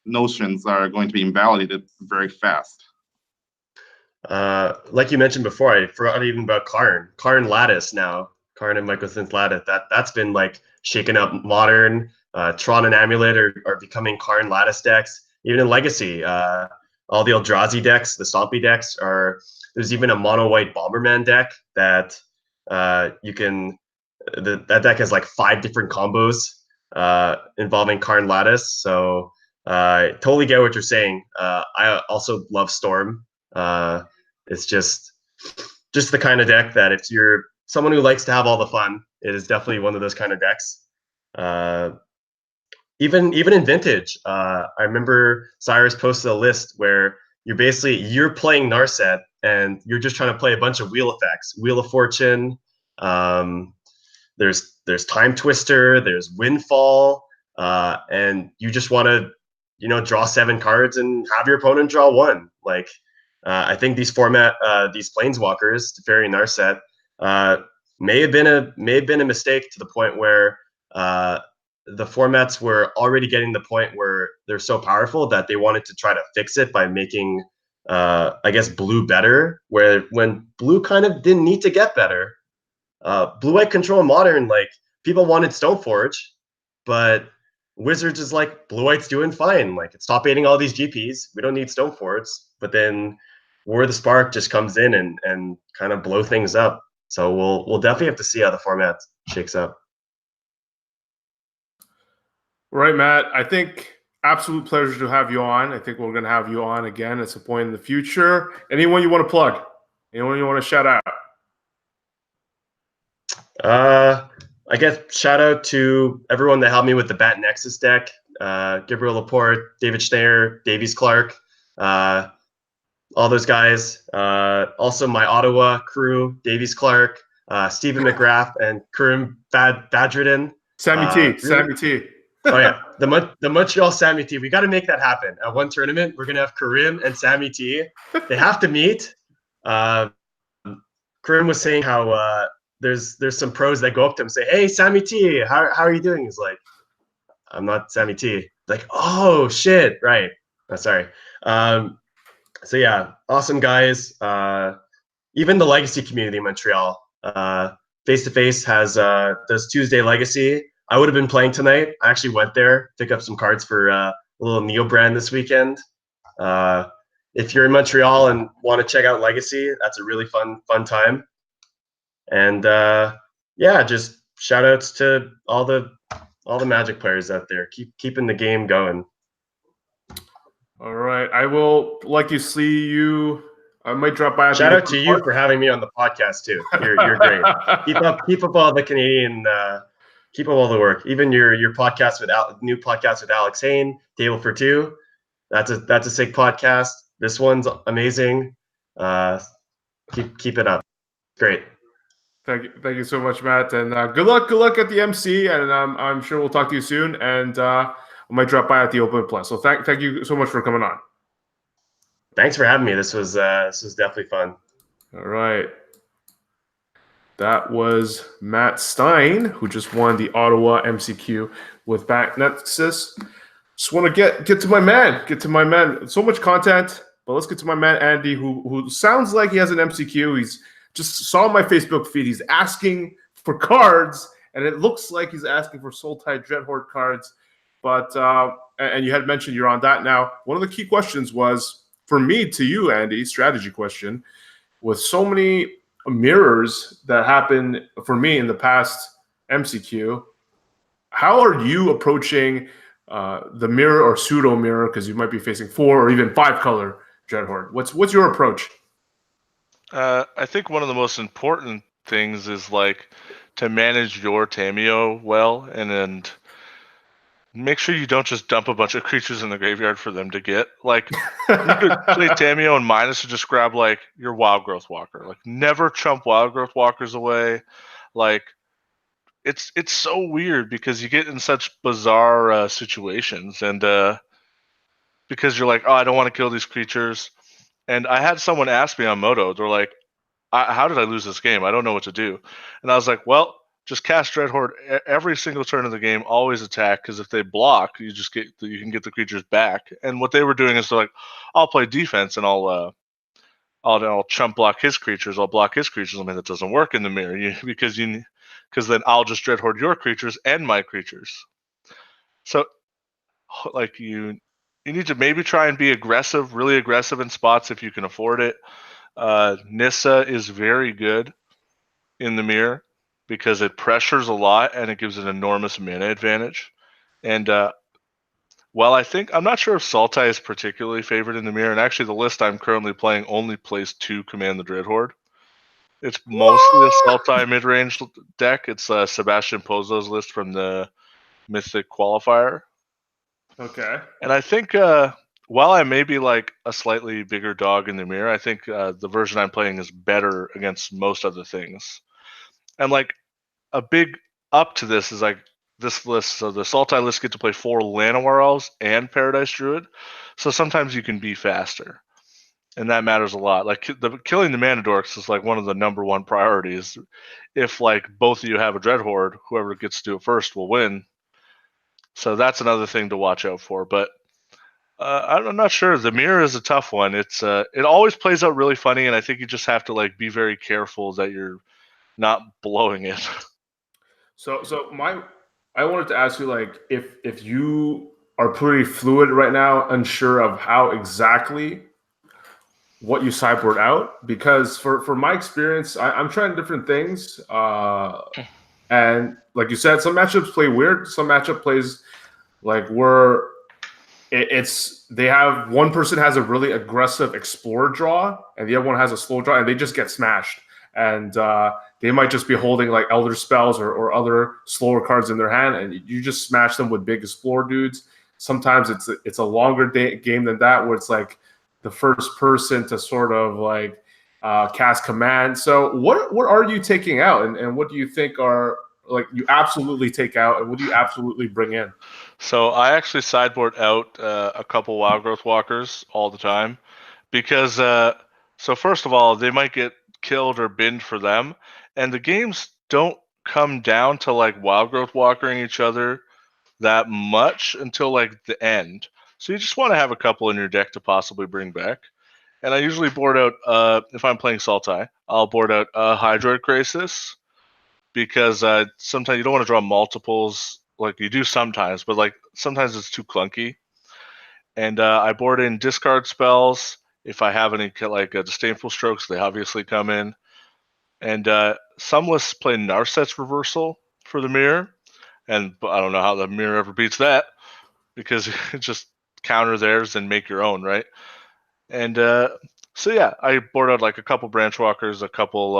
notions are going to be invalidated very fast. Like you mentioned before, I forgot even about Karn Lattice now. Karn and Mycosynth Lattice. That's been shaken up modern. Tron and Amulet are becoming Karn Lattice decks. Even in Legacy, all the Eldrazi decks, the Stompy decks are. There's even a mono white Bomberman deck that you can. That deck has 5 different combos involving Karn Lattice. So I totally get what you're saying. I also love Storm. It's just the kind of deck that if you're someone who likes to have all the fun, it is definitely one of those kind of decks. Even in Vintage, I remember Cyrus posted a list where you're playing Narset and you're just trying to play a bunch of wheel effects, Wheel of Fortune. There's Time Twister, there's Windfall, and you just want to draw 7 cards and have your opponent draw 1. I think these planeswalkers, Teferi and Narset, may have been a mistake to the point where the formats were already getting the point where they're so powerful that they wanted to try to fix it by making, I guess, blue better, when blue kind of didn't need to get better. Blue-white control modern, people wanted Stoneforge, but Wizards is blue-white's doing fine. It's top 8ing all these GPs. We don't need Stoneforge. But then War of the Spark just comes in and kind of blow things up. So we'll definitely have to see how the format shakes up. Right, Matt. I think absolute pleasure to have you on. I think we're going to have you on again at some point in the future. Anyone you want to plug? Anyone you want to shout out? I guess shout out to everyone that helped me with the Bant Nexus deck. Gabriel Laporte, David Schneider, Davies Clark, all those guys. Also my Ottawa crew, Davies Clark, Stephen McGrath, and Karim Badruddin. Sammy T. Oh yeah, the Montreal Sammy T. We got to make that happen. At one tournament, we're gonna have Karim and Sammy T. They have to meet. Karim was saying how there's some pros that go up to him and say, "Hey, Sammy T, how are you doing?" He's like, "I'm not Sammy T." Like, oh shit, right? Sorry. So yeah, awesome guys. Even the Legacy community in Montreal, Face to Face does Tuesday Legacy. I would have been playing tonight. I actually went there, pick up some cards for a little Neo brand this weekend. If you're in Montreal and want to check out Legacy, that's a really fun time. And yeah, just shout outs to all the Magic players out there. Keeping the game going. All right, I will like to see you. I might drop by. Shout out to you for having me on the podcast too. You're great. keep up all the Canadian. Keep up all the work. Even your podcast with new podcast with Alex Hain, Table for Two. That's a sick podcast. This one's amazing. Keep it up. Great. Thank you so much, Matt, and good luck at the MC. And I'm sure we'll talk to you soon. And I might drop by at the Open Plus. So thank you so much for coming on. Thanks for having me. This was definitely fun. All right. That was Matt Stein, who just won the Ottawa MCQ with Bant Nexus. Just want to get to my man. So much content, but let's get to my man Andy, who sounds like he has an MCQ. He's just saw my Facebook feed. He's asking for cards, and it looks like he's asking for Soul Tide Dreadhorde cards. But and you had mentioned you're on that now. One of the key questions was for me to you, Andy, strategy question. With so many mirrors that happened for me in the past MCQ, how are you approaching the mirror or pseudo mirror? Because you might be facing 4 or even 5 color Dreadhorde. What's your approach? I think one of the most important things is like to manage your Tameo well, and make sure you don't just dump a bunch of creatures in the graveyard for them to get. Like, you could play Tameo and Minus to just grab like your Wild Growth Walker. Like, never chump Wild Growth Walkers away. Like, it's so weird because you get in such bizarre situations, and because you're like, oh, I don't want to kill these creatures. And I had someone ask me on Moto, they're like, how did I lose this game? I don't know what to do. And I was like, well, just cast Dreadhorde every single turn of the game, always attack, because if they block, you can get the creatures back. And what they were doing is they're like, I'll play defense and I'll chump block his creatures. I'll block his creatures. I mean, that doesn't work in the mirror because then I'll just Dreadhorde your creatures and my creatures. So, like, you need to maybe try and be aggressive, really aggressive in spots if you can afford it. Nissa is very good in the mirror because it pressures a lot and it gives an enormous mana advantage. And while I'm not sure if Sultai is particularly favored in the mirror, and actually the list I'm currently playing only plays 2 Command the Dreadhorde. It's mostly a Sultai mid-range deck. It's Sebastian Pozo's list from the Mythic Qualifier. Okay. And I think while I may be like a slightly bigger dog in the mirror, I think the version I'm playing is better against most other things. And like a big up to this is like this list. So the Sultai list get to play 4 Llanowar Elves and Paradise Druid. So sometimes you can be faster. And that matters a lot. Like killing the Mana Dorks is like one of the number 1 priorities. If like both of you have a Dreadhorde, whoever gets to do it first will win. So that's another thing to watch out for. But I'm not sure. The mirror is a tough one. It always plays out really funny, and I think you just have to like be very careful that you're not blowing it. So I wanted to ask you, like, if you are pretty fluid right now, unsure of how exactly what you sideboard out, because for my experience, I'm trying different things, and like you said, some matchups play weird. Some matchup plays like they have one person has a really aggressive explorer draw, and the other one has a slow draw, and they just get smashed. And they might just be holding like Elder Spells or other slower cards in their hand, and you just smash them with big explorer dudes. Sometimes it's a longer game than that, where it's like the first person to sort of like cast command. So what are you taking out, and what do you think are like you absolutely take out, and what do you absolutely bring in? So I actually sideboard out a couple Wild Growth Walkers all the time because so first of all, they might get killed or binned for them, and the games don't come down to like Wild Growth Walkering each other that much until like the end. So you just want to have a couple in your deck to possibly bring back. And I usually board out, if I'm playing Sultai, I'll board out Hydroid Crisis, because sometimes you don't want to draw multiples like you do sometimes, but like sometimes it's too clunky. And I board in discard spells. If I have any like Disdainful Strokes, they obviously come in. And some lists play Narset's Reversal for the mirror. And I don't know how the mirror ever beats that, because it just counter theirs and make your own, right? And so yeah, I board out like a couple Branch Walkers, a couple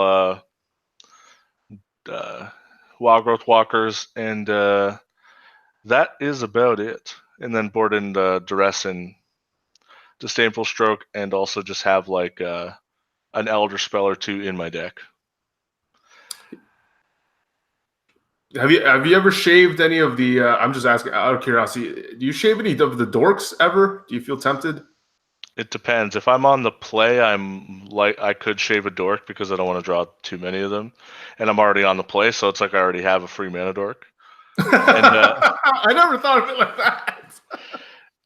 Wild Growth Walkers, and that is about it. And then board in the Duress and Disdainful Stroke, and also just have like an Elder Spell or 2 in my deck. Have you ever shaved any of the? I'm just asking out of curiosity. Do you shave any of the dorks ever? Do you feel tempted? It depends. If I'm on the play, I'm like I could shave a dork because I don't want to draw too many of them, and I'm already on the play, so it's like I already have a free mana dork. And, I never thought of it like that.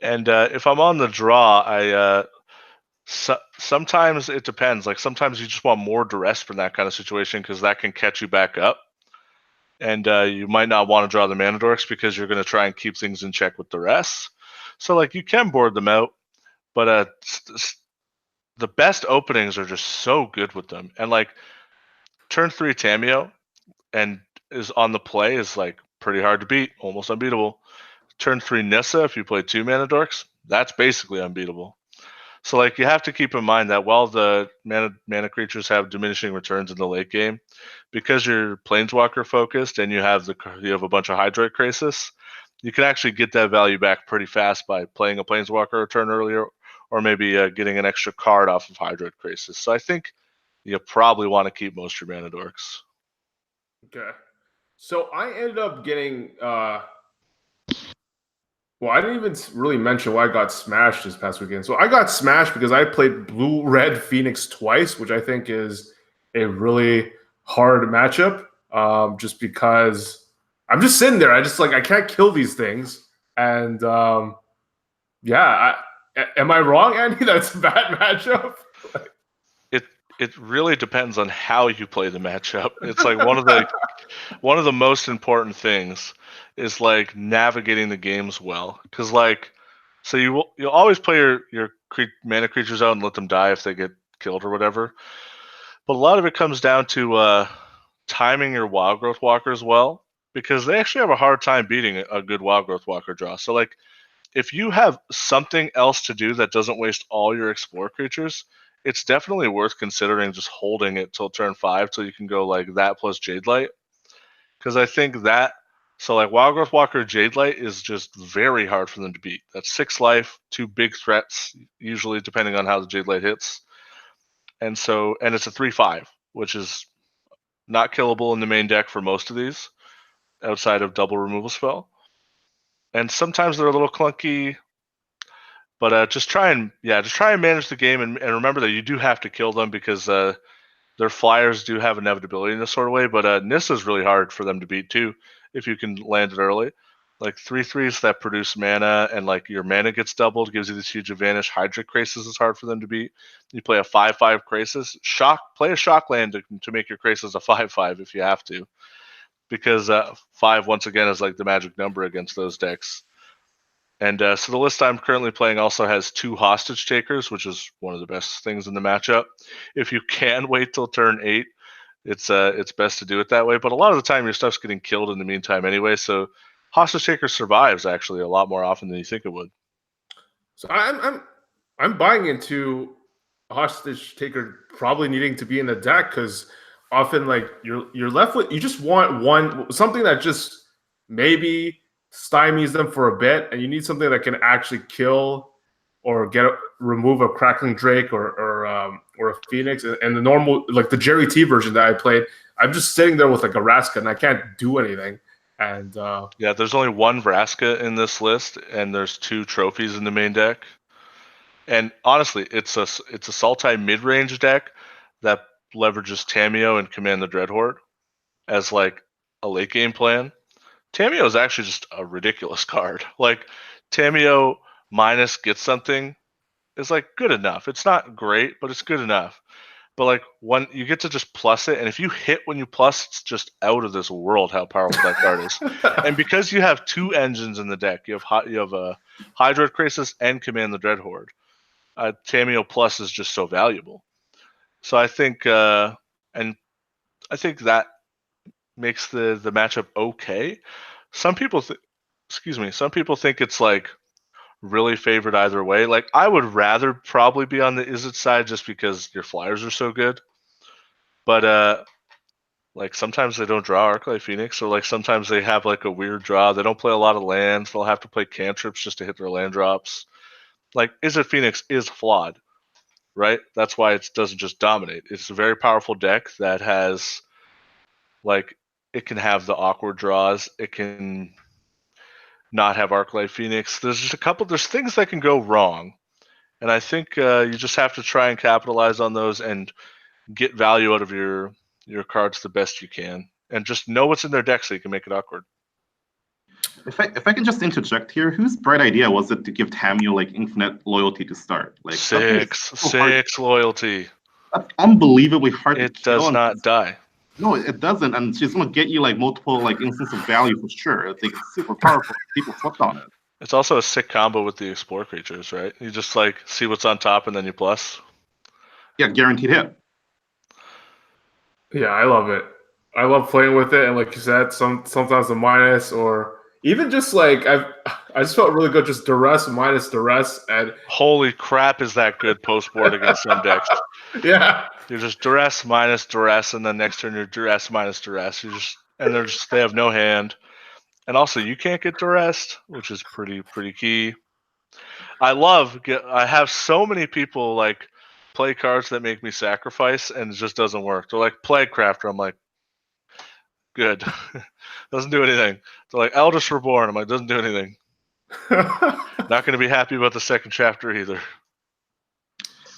And if I'm on the draw, sometimes it depends. Like sometimes you just want more duress from that kind of situation because that can catch you back up. and you might not want to draw the mana dorks because you're going to try and keep things in check with the rest. So like you can board them out, but the best openings are just so good with them. And like turn 3 Tameo and is on the play is like pretty hard to beat, almost unbeatable. Turn 3 Nissa, if you play 2 mana dorks, that's basically unbeatable. So like you have to keep in mind that while the mana creatures have diminishing returns in the late game, because you're planeswalker focused and you have a bunch of Hydroid Crisis, you can actually get that value back pretty fast by playing a planeswalker a turn earlier, or maybe getting an extra card off of Hydroid Crisis. So I think you probably want to keep most of your mana dorks. Okay. So I ended up getting well, I didn't even really mention why I got smashed this past weekend. So I got smashed because I played Blue-Red Phoenix twice, which I think is a really hard matchup. Just because I'm just sitting there. I can't kill these things. And yeah, am I wrong, Andy? That's a bad matchup. It really depends on how you play the matchup. It's like one of the most important things is like navigating the games well, because like so you'll always play your mana creatures out and let them die if they get killed or whatever. But a lot of it comes down to timing your Wild Growth Walkers well, because they actually have a hard time beating a good Wild Growth Walker draw. So like if you have something else to do that doesn't waste all your Explore creatures, it's definitely worth considering just holding it till turn 5 till you can go like that plus Jade Light. Because I think that, so like Wild Growth Walker Jade Light is just very hard for them to beat. That's 6 life, 2 big threats, usually depending on how the Jade Light hits. And it's a 3/5, which is not killable in the main deck for most of these, outside of double removal spell. And sometimes they're a little clunky. But just try and manage the game and remember that you do have to kill them because their flyers do have inevitability in this sort of way. But Nissa is really hard for them to beat too if you can land it early. Like 3/3s that produce mana and like your mana gets doubled gives you this huge advantage. Hydra Crisis is hard for them to beat. You play a 5/5 Crisis. Play a shock land to make your Crisis a 5/5 if you have to, because 5 once again is like the magic number against those decks. And so the list I'm currently playing also has 2 Hostage Takers, which is one of the best things in the matchup. If you can wait till turn 8, it's best to do it that way. But a lot of the time, your stuff's getting killed in the meantime anyway. So Hostage Taker survives actually a lot more often than you think it would. So I'm buying into Hostage Taker probably needing to be in the deck, because often like you're left with, you just want something that just maybe stymies them for a bit, and you need something that can actually kill or remove a Crackling Drake or a Phoenix. And the normal, like the Jerry T version that I played, I'm just sitting there with like a Vraska and I can't do anything. And yeah, there's only 1 Vraska in this list, and there's 2 trophies in the main deck. And honestly, it's a Sultai mid-range deck that leverages Tameo and Command the Dreadhorde as like a late game plan. Tameo is actually just a ridiculous card. Like Tameo minus get something is like good enough. It's not great, but it's good enough. But like when you get to just plus it, and if you hit when you plus, it's just out of this world how powerful that card is. And because you have 2 engines in the deck, you have a Hydroid Crisis and Command the Dreadhorde. Tameo plus is just so valuable. So I think that makes the matchup okay. Some people think it's like really favored either way. Like I would rather probably be on the Izzet side just because your flyers are so good. But like sometimes they don't draw Arclight Phoenix, or like sometimes they have like a weird draw. They don't play a lot of lands. They'll have to play cantrips just to hit their land drops. Like Izzet Phoenix is flawed, right? That's why it doesn't just dominate. It's a very powerful deck that has like, it can have the awkward draws. It can not have Arclight Phoenix. There's things that can go wrong. And I think you just have to try and capitalize on those and get value out of your cards the best you can. And just know what's in their deck so you can make it awkward. If I can just interject here, whose bright idea was it to give Tameo like infinite loyalty to start? Like 6 loyalty. That's unbelievably hard to kill. It does not die. No, it doesn't, and she's gonna get you like multiple like instances of value for sure. It's like super powerful. People slept on it. It's also a sick combo with the explore creatures, right? You just like see what's on top and then you plus. Yeah, guaranteed hit. Yeah, I love it. I love playing with it, and like you said, sometimes the minus or even just like I just felt really good, just duress minus duress, and Holy crap, is that good post board against some decks? yeah, You're just duress minus duress, and then next turn you're duress minus duress. They have no hand, and also you can't get duressed, which is pretty key. I have so many people like play cards that make me sacrifice, and it just doesn't work. They're like Plague Crafter. I'm like, good, doesn't do anything. They're like Eldritch Reborn. I'm like, doesn't do anything. Not going to be happy about the second chapter either.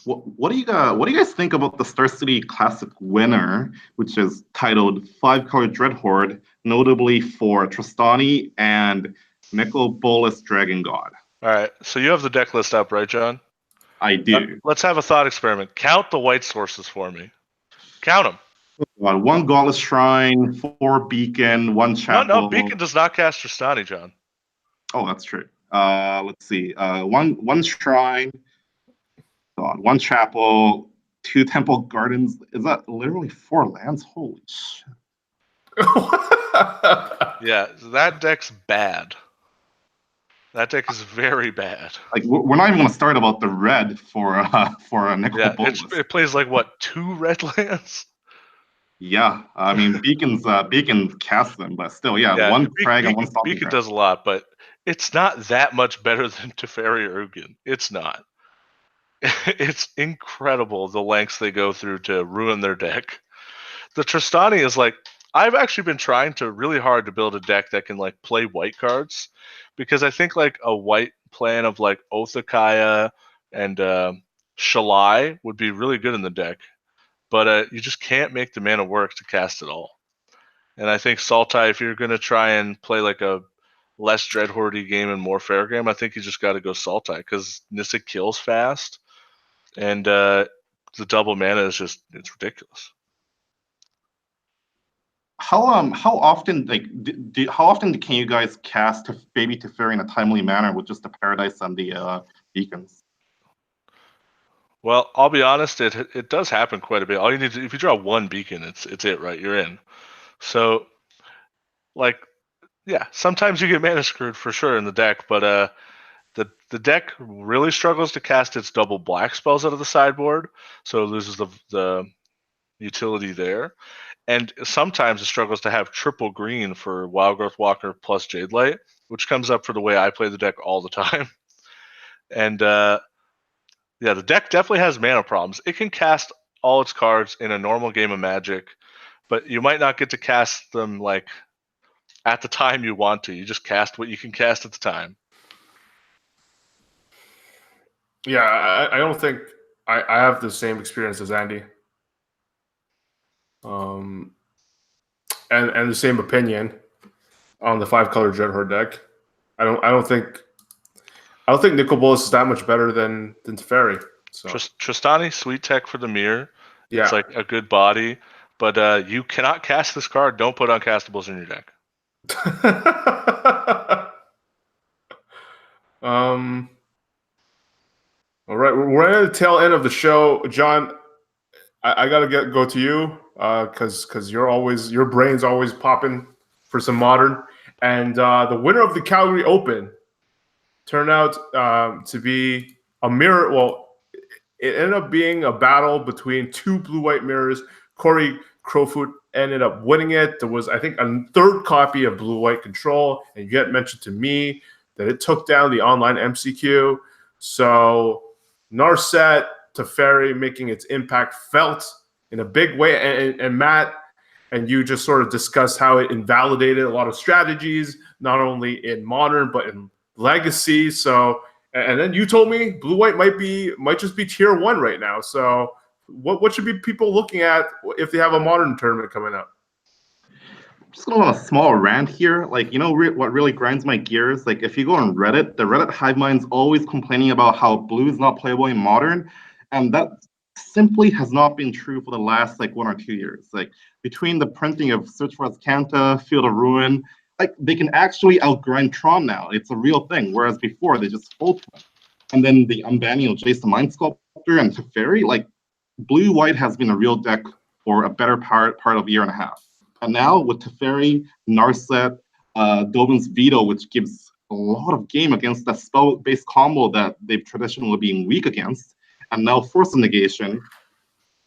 What do you guys think about the Star City Classic winner, which is titled 5-color Dreadhorde, notably for Tristani and Nicol Bolas Dragon God? All right, so you have the deck list up, right, John? I do. Let's have a thought experiment. Count the white sources for me. Count them. 1 Godless Shrine, 4 Beacon, 1 Chapel. No, Beacon does not cast Tristani, John. Oh, that's true. Let's see. One Shrine, 1 Chapel, 2 Temple Gardens. Is that literally 4 lands? Holy shit. Yeah, that deck's bad. That deck is very bad. Like we're not even going to start about the red for a Nicol Yeah, Bolas. it plays like what, 2 red lands? Yeah, I mean Beacon casts them, but still, yeah, 1 Crag and 1 Stomping Beacon Ground. does a lot, but it's not that much better than Teferi or Ugin. It's not. It's incredible the lengths they go through to ruin their deck. The Tristani is like, I've actually been trying to really hard to build a deck that can like play white cards, because I think like a white plan of like Othakaya and Shalai would be really good in the deck, but you just can't make the mana work to cast it all. And I think Sultai, if you're going to try and play like a less Dreadhorde game and more fair game, I think you just got to go Sultai, because Nissa kills fast, and the double mana is it's ridiculous. How often how often can you guys cast Baby Teferi in a timely manner with just the Paradise and the Beacons? Well, I'll be honest, it does happen quite a bit. All you need to, if you draw 1 Beacon, it's it, right? You're in. So, like, yeah, sometimes you get mana screwed for sure in the deck, but the deck really struggles to cast its double black spells out of the sideboard, so it loses the utility there. And sometimes it struggles to have triple green for Wild Growth Walker plus Jade Light, which comes up for the way I play the deck all the time. And yeah, the deck definitely has mana problems. It can cast all its cards in a normal game of Magic, but you might not get to cast them like at the time you want to. You just cast what you can cast at the time. Yeah, I don't think I have the same experience as Andy. And the same opinion on the 5-color Dreadhorde deck. I don't think Nicol Bolas is that much better than Teferi. So Tristani, sweet tech for the mirror. yeah, It's like a good body, but you cannot cast this card. Don't put uncastables in your deck. All right, we're at the tail end of the show, John. I gotta go to you because your brain's always popping for some modern, and the winner of the Calgary Open turned out to be a mirror. Well, it ended up being a battle between 2 blue-white mirrors. Corey Crowfoot ended up winning it. There was, I think, a 3rd copy of blue-white control, and you had mentioned to me that it took down the online MCQ. So Narset Teferi making its impact felt in a big way. And Matt and you just sort of discussed how it invalidated a lot of strategies, not only in Modern, but in Legacy. So, and then you told me blue-white might just be tier 1 right now. So what should be people looking at if they have a Modern tournament coming up? Just going on a small rant here. Like, you know what really grinds my gears? Like, if you go on Reddit, the Reddit hive mind's always complaining about how blue is not playable in Modern, and that simply has not been true for the last like 1 or 2 years. Like between the printing of Search for Azcanta, Field of Ruin, like they can actually outgrind Tron now. It's a real thing. Whereas before they just hold Tron. And then the unbanning of Jace the Mind Sculptor and Teferi, like blue-white has been a real deck for a better part of a year and a half. And now with Teferi, Narset, Dovin's Veto, which gives a lot of game against the spell-based combo that they've traditionally been weak against, and now Force of Negation,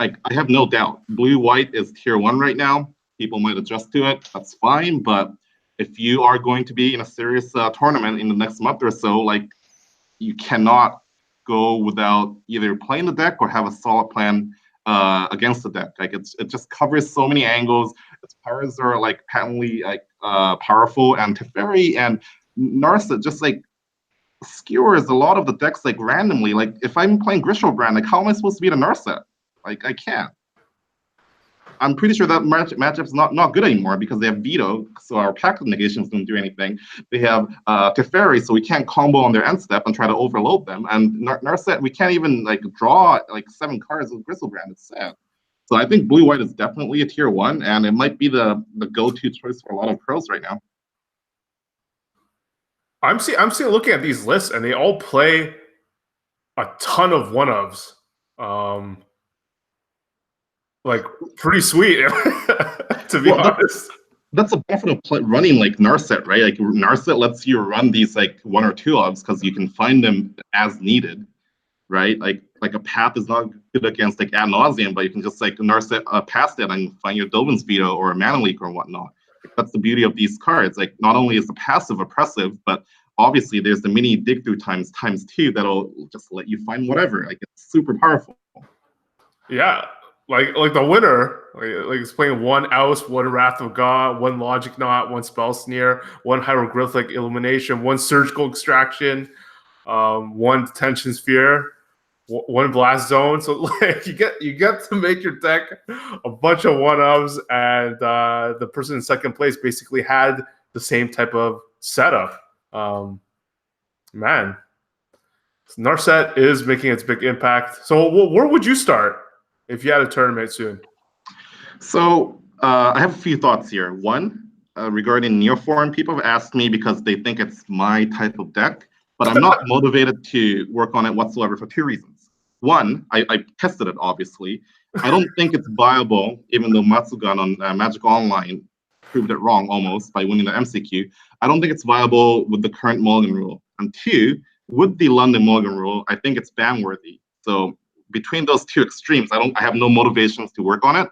like I have no doubt, blue-white is tier 1 right now. People might adjust to it, that's fine, but if you are going to be in a serious tournament in the next month or so, like you cannot go without either playing the deck or have a solid plan against the deck. Like it just covers so many angles. Its powers are like patently like powerful, and Teferi and Narset just like skewers a lot of the decks like randomly. Like if I'm playing Grishelbrand, like how am I supposed to beat a Narset? Like I can't. I'm pretty sure that matchup's not good anymore because they have Veto, so our pact negations don't do anything. They have Teferi, so we can't combo on their end step and try to overload them. And Narset, we can't even like draw like 7 cards with Grishelbrand. It's sad. So I think blue-white is definitely a tier 1, and it might be the go-to choice for a lot of pros right now. I'm seeing looking at these lists, and they all play a ton of one-ofs. Like pretty sweet, to be honest. That's a benefit of running like Narset, right? Like Narset lets you run these like 1 or 2 ofs because you can find them as needed, right? Like a path is not good against like ad nauseum, but you can just like Narset past it and find your Dovin's Veto or a Mana Leak or whatnot. Like, that's the beauty of these cards. Like not only is the passive oppressive, but obviously there's the mini dig through times 2 that'll just let you find whatever. Like it's super powerful. Yeah. Like the winner, like it's playing 1 Oust, 1 Wrath of God, 1 Logic Knot, 1 Spell Sneer, 1 Hieroglyphic Illumination, 1 Surgical Extraction, 1 Detention Sphere, 1 Blast Zone. So like you get to make your deck a bunch of one-ofs, and the person in second place basically had the same type of setup. Man, Narset is making its big impact. So where would you start if you had a tournament soon? So I have a few thoughts here. One, regarding Neoform, people have asked me because they think it's my type of deck, but I'm not motivated to work on it whatsoever for 2 reasons. One, I tested it, obviously. I don't think it's viable, even though Matsugan on Magic Online proved it wrong almost by winning the MCQ. I don't think it's viable with the current Mulligan rule. And 2, with the London Mulligan rule, I think it's ban-worthy. So between those 2 extremes, I have no motivations to work on it.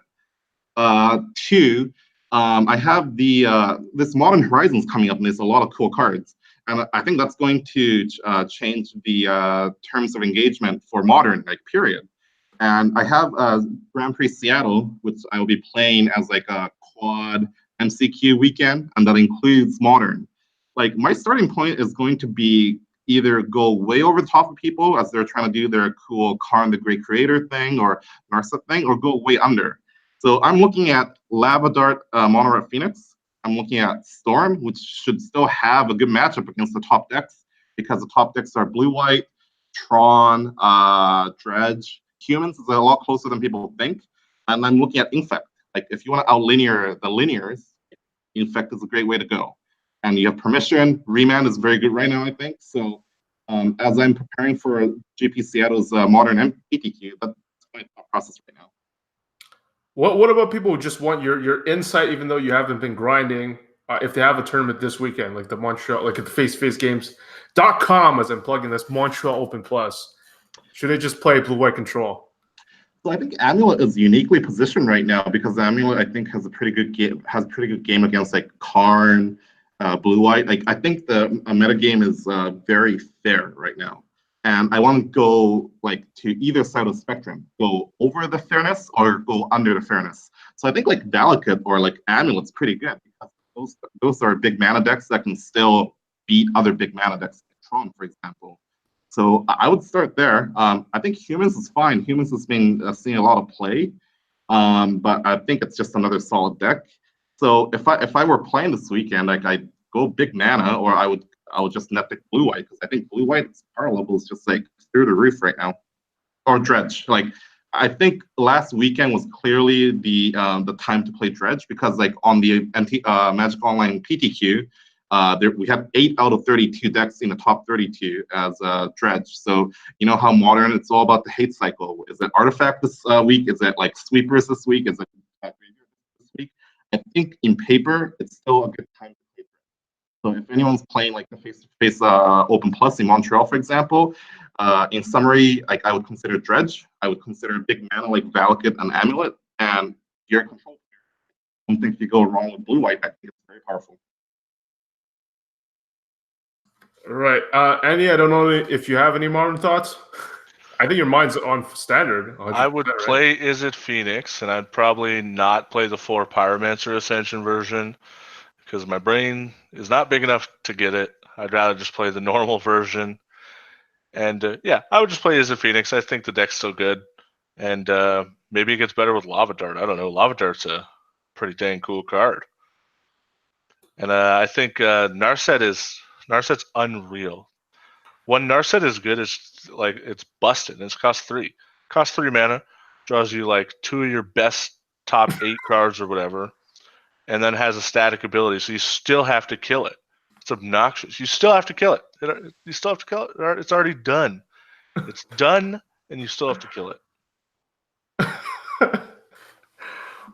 2, I have this Modern Horizons coming up, and there's a lot of cool cards, and I think that's going to change the terms of engagement for Modern, like period. And I have Grand Prix Seattle, which I will be playing as like a quad MCQ weekend, and that includes Modern. Like my starting point is going to be either go way over the top of people as they're trying to do their cool Karn the Great Creator thing or Narset thing, or go way under. So I'm looking at Lava Dart Mono Red Phoenix. I'm looking at Storm, which should still have a good matchup against the top decks, because the top decks are blue-white, Tron, Dredge. Humans is a lot closer than people think. And I'm looking at Infect. Like if you want to out-linear the linears, Infect is a great way to go. And you have Permission. Remand is very good right now, I think. So as I'm preparing for GP Seattle's Modern MPTQ, that's my thought process right now. What about people who just want your insight, even though you haven't been grinding? If they have a tournament this weekend, like the Montreal, like at the face-to-facegames.com, as I'm plugging this, Montreal Open Plus, should they just play blue-white control? So I think Amulet is uniquely positioned right now because Amulet, I think, has a pretty good game against like Karn, blue-white. Like I think the meta game is very fair right now. And I want to go like to either side of the spectrum, go over the fairness or go under the fairness. So I think like Valakut or like Amulet's pretty good because those are big mana decks that can still beat other big mana decks, like Tron, for example. So I would start there. I think Humans is fine. Humans has been seeing a lot of play, but I think it's just another solid deck. So if I were playing this weekend, like I'd go big mana, or I would just net pick blue-white because I think blue-white's power level is just like through the roof right now. Or Dredge. Like I think last weekend was clearly the time to play Dredge, because like on the Magic Online PTQ, we have 8 out of 32 decks in the top 32 as Dredge. So you know how Modern, it's all about the hate cycle. Is it Artifact this week? Is it like Sweepers this week? Is it this week? I think in paper, it's still a good time to play Dredge. So if anyone's playing like the face-to-face Open Plus in Montreal, for example, in summary, like I would consider Dredge. I would consider big mana like Valakut and Amulet, and you're in control. I don't think you go wrong with blue-white. I think it's very powerful. Right. Andy, I don't know if you have any modern thoughts. I think your mind's on standard. I would play Izzet Phoenix, and I'd probably not play the 4 Pyromancer Ascension version because my brain is not big enough to get it. I'd rather just play the normal version. And yeah, I would just play Izzet Phoenix. I think the deck's still good. And maybe it gets better with Lava Dart. I don't know. Lava Dart's a pretty dang cool card. And I think Narset's unreal. When Narset is good, it's like it's busted. It's cost 3. Costs 3 mana, draws you like 2 of your best top 8 cards or whatever, and then has a static ability. So you still have to kill it. It's obnoxious. You still have to kill it. You still have to kill it. It's already done. It's done, and you still have to kill it.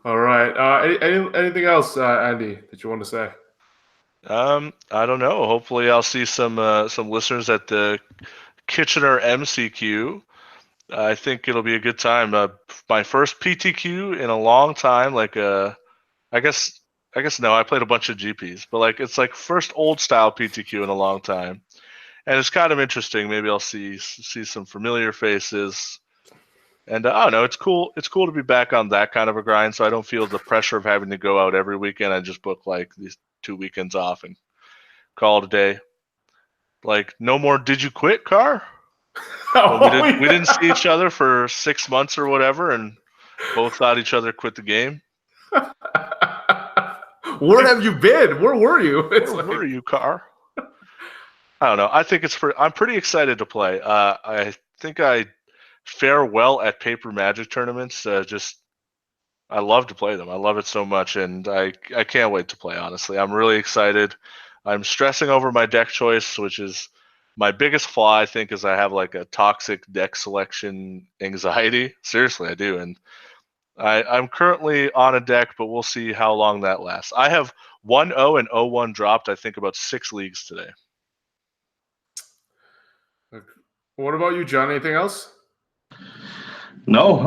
All right. Anything else, Andy, that you want to say? I don't know. Hopefully, I'll see some listeners at the Kitchener MCQ. I think it'll be a good time. My first PTQ in a long time. Like, I guess no. I played a bunch of GPs, but like it's like first old style PTQ in a long time, and it's kind of interesting. Maybe I'll see some familiar faces. And I don't know, it's cool. It's cool to be back on that kind of a grind, so I don't feel the pressure of having to go out every weekend. I just book like these 2 weekends off and call it a day. Like, no more "did you quit" car. We didn't see each other for 6 months or whatever, and both thought each other quit the game. Where have you been? Where were you? Where were you, car? I don't know. I think I'm pretty excited to play. I think I fare well at paper Magic tournaments. I love to play them. I love it so much, and I can't wait to play, honestly. I'm really excited. I'm stressing over my deck choice, which is my biggest flaw, I think, is I have like a toxic deck selection anxiety. Seriously, I do. And I'm currently on a deck, but we'll see how long that lasts. I have 1-0 and 0-1 dropped, I think, about 6 leagues today. What about you, John? Anything else? No,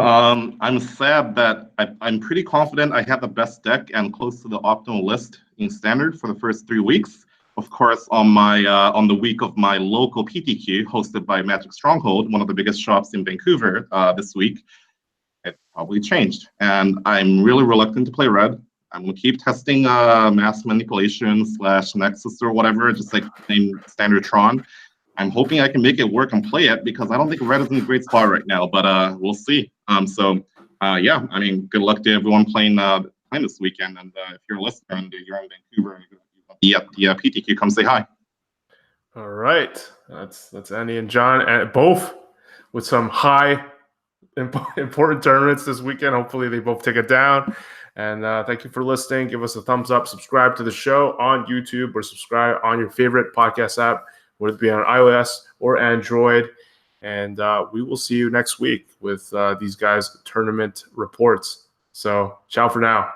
I'm sad that I'm pretty confident I have the best deck and close to the optimal list in Standard for the first 3 weeks. Of course, on the week of my local PTQ hosted by Magic Stronghold, one of the biggest shops in Vancouver this week, it probably changed. And I'm really reluctant to play red. I'm going to keep testing mass manipulation / Nexus or whatever, just like name Standard Tron. I'm hoping I can make it work and play it, because I don't think red is in a great spot right now, but we'll see. Yeah, I mean, good luck to everyone playing this weekend. And if you're a listener and you're in Vancouver and you're at the PTQ, come say hi. All right. That's Andy and John, and both with some high important tournaments this weekend. Hopefully they both take it down. And thank you for listening. Give us a thumbs up. Subscribe to the show on YouTube, or subscribe on your favorite podcast app, whether it be on iOS or Android. And we will see you next week with these guys' tournament reports. So ciao for now.